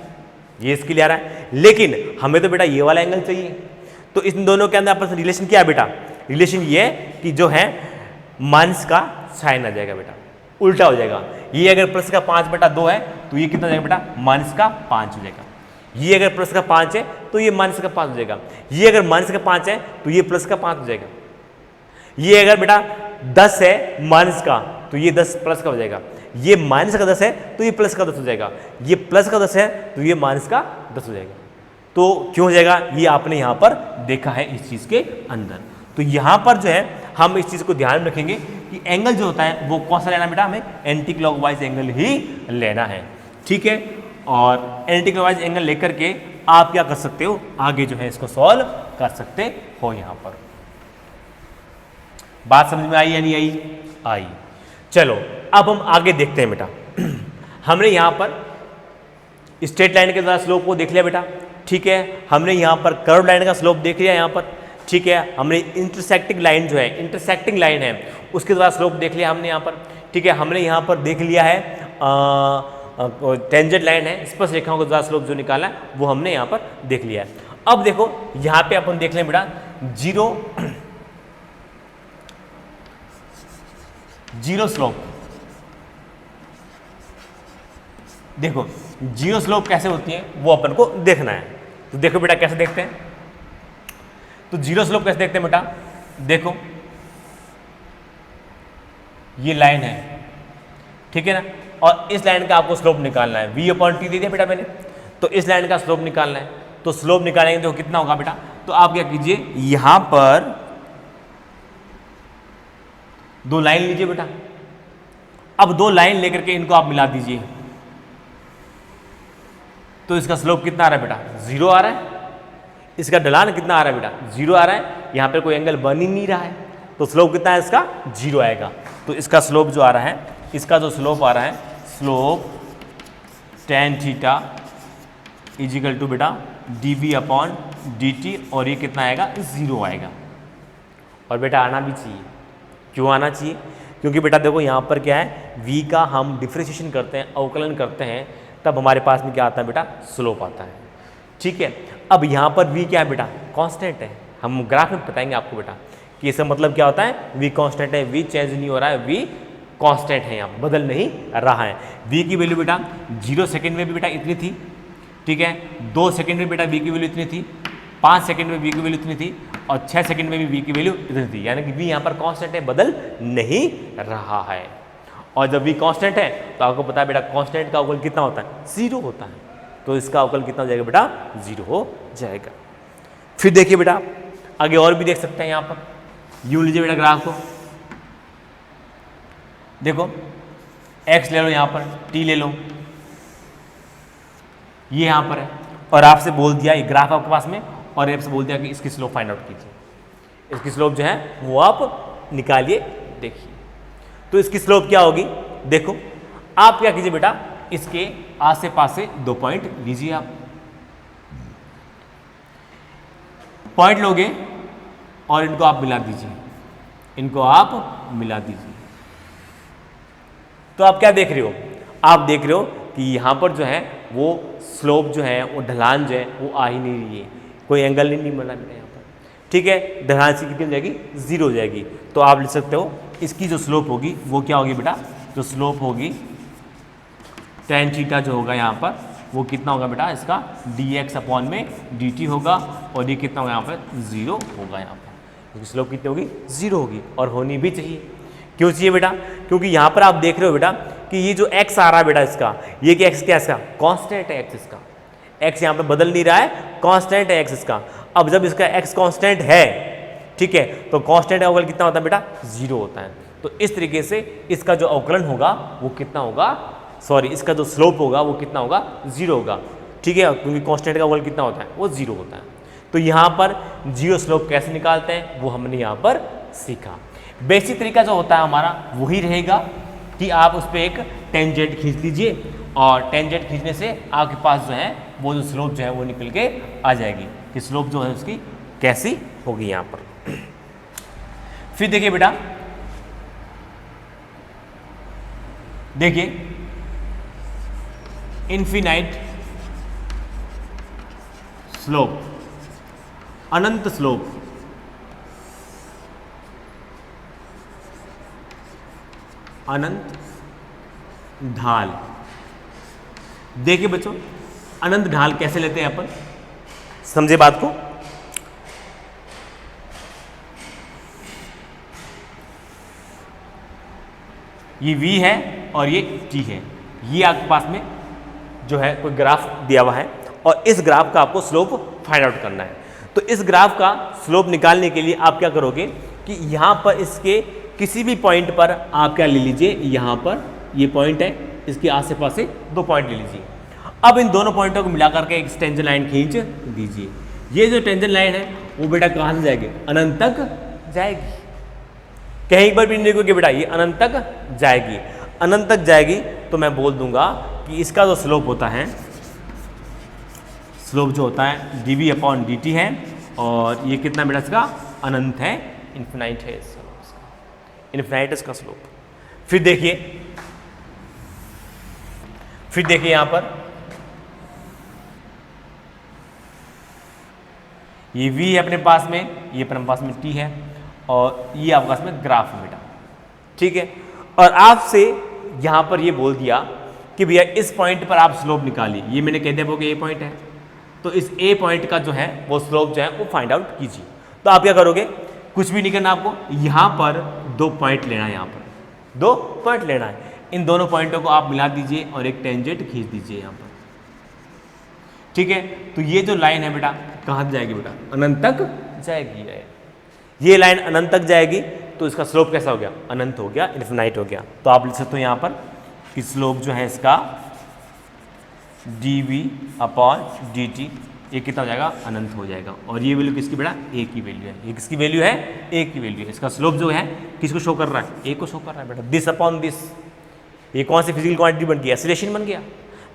ये इसके लिए आ रहा है, लेकिन हमें तो बेटा ये वाला एंगल चाहिए। तो इन दोनों के अंदर आपस में रिलेशन क्या है बेटा, रिलेशन ये है कि जो है माइनस का साइन आ जाएगा बेटा, उल्टा हो जाएगा। ये अगर प्लस का 5/2 है तो ये कितना हो जाएगा बेटा माइनस का 5 हो जाएगा। ये अगर प्लस का 5 है तो ये माइनस का 5 हो जाएगा। ये अगर माइनस का 5 है तो ये प्लस का 5 हो जाएगा। ये अगर बेटा 10 है माइनस का तो ये 10 प्लस का हो जाएगा। ये माइनस का 10 है तो ये प्लस का 10 हो जाएगा। ये प्लस का 10 है तो ये माइनस का 10 हो जाएगा। तो क्यों हो जाएगा, ये आपने यहाँ पर देखा है इस चीज़ के अंदर। तो यहाँ पर जो है हम इस चीज़ को ध्यान में रखेंगे कि एंगल जो होता है वो कौन सा लेना बेटा, हमें एंटी क्लॉकवाइज एंगल ही लेना है। ठीक है, और एंटी क्लॉकवाइज एंगल लेकर के आप क्या कर सकते हो, आगे जो है इसको सॉल्व कर सकते हो। यहाँ पर बात समझ में आई या नहीं आई, आई। चलो अब हम आगे देखते हैं बेटा। हमने यहाँ पर स्ट्रेट लाइन के द्वारा स्लोप को देख लिया बेटा। ठीक है, हमने यहाँ पर कर्व लाइन का स्लोप देख लिया यहाँ पर। ठीक है, हमने इंटरसेक्टिंग लाइन जो है, इंटरसेक्टिंग लाइन है उसके द्वारा स्लोप देख लिया हमने यहाँ पर। ठीक है, हमने यहाँ पर देख लिया है टेंजेंट लाइन है, स्पर्श रेखाओं के द्वारा स्लोप जो निकाला है वो हमने यहाँ पर देख लिया है। अब देखो यहाँ पे अपन देख लें बेटा जीरो स्लोप। देखो जीरो स्लोप कैसे होती है वो अपन को देखना है। तो देखो बेटा कैसे देखते हैं, तो जीरो स्लोप कैसे देखते हैं बेटा, देखो ये लाइन है, ठीक है ना, और इस लाइन का आपको स्लोप निकालना है। v/t दे दिया बेटा मैंने, तो इस लाइन का स्लोप निकालना है। तो स्लोप निकालेंगे तो कितना होगा बेटा, तो आप क्या कीजिए, यहां पर दो लाइन लीजिए बेटा। अब दो लाइन लेकर के इनको आप मिला दीजिए, तो इसका स्लोप कितना आ रहा है बेटा, 0 आ रहा है। इसका ढलान कितना आ रहा है बेटा, 0 आ रहा है। यहाँ पे कोई एंगल बन ही नहीं रहा है, तो स्लोप कितना है इसका, 0 आएगा। तो इसका स्लोप जो आ रहा है, इसका जो स्लोप आ रहा है, slope tan theta is equal to beta dv/dt, और ये कितना आएगा, 0 आएगा। और बेटा आना भी चाहिए। क्यों आना चाहिए, क्योंकि बेटा देखो यहाँ पर क्या है, v का हम डिफ्रेंशिएशन करते हैं, अवकलन करते हैं, तब हमारे पास में क्या आता है बेटा, स्लोप आता है। ठीक है, अब यहाँ पर v क्या है बेटा, कांस्टेंट है। हम ग्राफ में बताएंगे आपको बेटा कि इसका मतलब क्या होता है, v कांस्टेंट है, v चेंज नहीं हो रहा है, v कांस्टेंट है, यहाँ बदल नहीं रहा है। v की वैल्यू बेटा 0 सेकेंड में भी बेटा इतनी थी, ठीक है, 2 सेकेंड में बेटा v की वैल्यू इतनी थी, 5 सेकेंड में v की वैल्यू इतनी थी, और 6 सेकेंड में भी v की वैल्यू इतनी थी। यानी कि v यहाँ पर कांस्टेंट है, बदल नहीं रहा है। और जब v कांस्टेंट है तो आपको पता है बेटा कांस्टेंट का अवकल कितना होता है, 0 होता है, तो इसका अवकल कितना हो जाएगा बेटा, 0 हो जाएगा। फिर देखिए बेटा आगे और भी देख सकते हैं, यहाँ पर यूं लीजिए बेटा ग्राफ को, देखो x ले लो, यहाँ पर t ले लो, ये यहाँ पर है, और आपसे बोल दिया ये ग्राफ आपके पास में, और आपसे बोल दिया कि इसकी स्लोप फाइंड आउट कीजिए, इसकी स्लोप जो है वो आप निकालिए। देखिए तो इसकी स्लोप क्या होगी, देखो आप क्या कीजिए बेटा, इसके आसे पासे 2 पॉइंट लीजिए, आप पॉइंट लोगे और इनको आप मिला दीजिए, इनको आप मिला दीजिए। तो आप क्या देख रहे हो, आप देख रहे हो कि यहाँ पर जो है वो स्लोप जो है वो ढलान जो है वो आ ही नहीं रही है, कोई एंगल नहीं बना मेरा यहाँ पर, ठीक है। ढलान से कितनी हो जाएगी, 0 हो जाएगी। तो आप लिख सकते हो इसकी जो स्लोप होगी वो क्या होगी बेटा, जो स्लोप होगी tan थीटा जो होगा यहाँ पर वो कितना होगा बेटा, इसका dx अपॉन में dt होगा, और ये कितना होगा यहाँ पर 0 होगा। यहाँ पर इसकी स्लोप कितनी होगी, 0 होगी, और होनी भी चाहिए। क्यों चाहिए बेटा, क्योंकि यहाँ पर आप देख रहे हो बेटा कि ये जो x आ रहा है बेटा इसका, ये कि x क्या, इसका कांस्टेंट है, x इसका x यहाँ पे बदल नहीं रहा है, कांस्टेंट है x इसका। अब जब इसका x कांस्टेंट है, ठीक है, तो कांस्टेंट अवकल कितना होता है बेटा, 0 होता है। तो इस तरीके से इसका जो अवकलन होगा वो कितना होगा, सॉरी इसका जो स्लोप होगा वो कितना होगा, 0 होगा, ठीक है, क्योंकि कांस्टेंट का अवकलन कितना होता है, वो 0 होता है। तो यहाँ पर 0 स्लोप कैसे निकालते हैं वो हमने यहाँ पर सीखा। बेसिक तरीका जो होता है हमारा वही रहेगा कि आप उस पर एक टेंजेंट खींच लीजिए, और टेंजेंट खींचने से आपके पास जो है वो जो स्लोप जो है वो निकल के आ जाएगी कि स्लोप जो है उसकी कैसी होगी यहाँ पर। फिर देखिए बेटा, देखिए इनफिनाइट स्लोप, अनंत स्लोप, अनंत ढाल। देखिए बच्चों अनंत ढाल कैसे लेते हैं अपन, समझे बात को। ये v है और ये t है, ये आपके पास में जो है कोई ग्राफ दिया हुआ है, और इस ग्राफ का आपको स्लोप फाइंड आउट करना है। तो इस ग्राफ का स्लोप निकालने के लिए आप क्या करोगे कि यहाँ पर इसके किसी भी पॉइंट पर आप क्या ले लीजिए, यहाँ पर ये पॉइंट है, इसके आसे पासे 2 पॉइंट ले लीजिए। अब इन दोनों पॉइंटों को मिलाकर के एक टेंजेंट लाइन खींच दीजिए। ये जो टेंजेंट लाइन है वो बेटा कहाँ से जाएगी, अनंत तक जाएगी। कहीं एक बार भी नहीं देखोगे बेटा ये अनंत तक जाएगी, अनंत तक जाएगी। तो मैं बोल दूंगा कि इसका जो स्लोप होता है, स्लोप जो होता है dv अपॉन dt है, और ये कितना बेटा इसका अनंत है, इन्फिनाइट है, इन्फिनाइट इसका स्लोप। फिर देखिए यहां पर ये v है अपने पास में, ये अपने पास में t है, और ये आपके पास में ग्राफ है बेटा, ठीक है। और आपसे यहां पर ये बोल दिया कि भैया इस पॉइंट पर आप स्लोप निकालिए, ये मैंने कह दिया कि ये पॉइंट है, तो इस ए पॉइंट का जो है वो स्लोप जो है वो फाइंड आउट कीजिए। तो आप क्या करोगे, कुछ भी नहीं करना आपको, यहाँ पर 2 पॉइंट लेना है, यहाँ पर 2 पॉइंट लेना है। इन दोनों पॉइंटों को आप मिला दीजिए और एक टेंजेंट खींच दीजिए यहाँ पर, ठीक है। तो ये जो लाइन है बेटा कहाँ जाएगी बेटा, अनंत तक जाएगी। ये लाइन अनंत तक जाएगी, तो इसका स्लोप कैसा हो गया, अनंत हो गया, इन्फिनाइट हो गया। तो आप लिख सकते हो यहाँ पर कि स्लोप जो है इसका dv अपॉन dt, ये कितना हो जाएगा, अनंत हो जाएगा। और ये वैल्यू किसकी बेटा, a की वैल्यू है, ये किसकी वैल्यू है, a की वैल्यू है। इसका स्लोप जो है किसको शो कर रहा है, a को शो कर रहा है बेटा, दिस अपॉन दिस। ये कौन सी फिजिकल क्वांटिटी बन गई, एसिलेशन बन गया।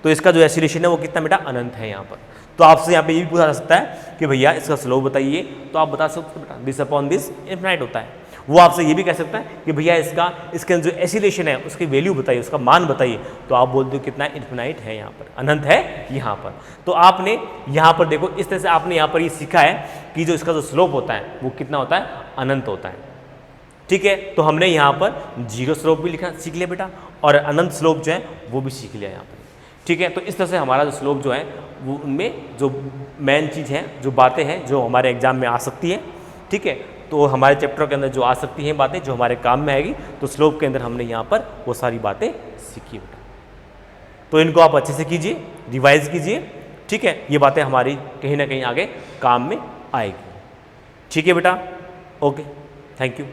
तो इसका जो एसिलेशन है वो कितना बेटा, अनंत है यहाँ पर। तो आपसे यहाँ पे ये भी पूछा जा सकता है कि भैया इसका स्लोप बताइए, तो आप बता सकते हो बेटा दिस अपॉन दिस इन्फिनाइट होता है। वो आपसे ये भी कह सकता है कि भैया इसके जो एसिलेशन है उसकी वैल्यू बताइए, उसका मान बताइए, तो आप बोल दो कितना इन्फिनाइट है, यहाँ पर अनंत है यहाँ पर। तो आपने यहाँ पर देखो इस तरह से आपने यहाँ पर ये सीखा है कि जो इसका जो स्लोप होता है वो कितना होता है, अनंत होता है, ठीक है। तो हमने यहाँ पर 0 स्लोप भी लिखा सीख लिया बेटा, और अनंत स्लोप जो है वो भी सीख लिया यहाँ पर, ठीक है। तो इस तरह से हमारा जो स्लोप जो है वो उनमें जो मेन चीज़ है, जो बातें हैं जो हमारे एग्जाम में आ सकती है, ठीक है। तो हमारे चैप्टर के अंदर जो आ सकती हैं बातें जो हमारे काम में आएगी, तो स्लोप के अंदर हमने यहाँ पर वो सारी बातें सीखी बेटा। तो इनको आप अच्छे से कीजिए, रिवाइज कीजिए, ठीक है। ये बातें हमारी कहीं ना कहीं आगे काम में आएगी, ठीक है बेटा। Okay, thank you.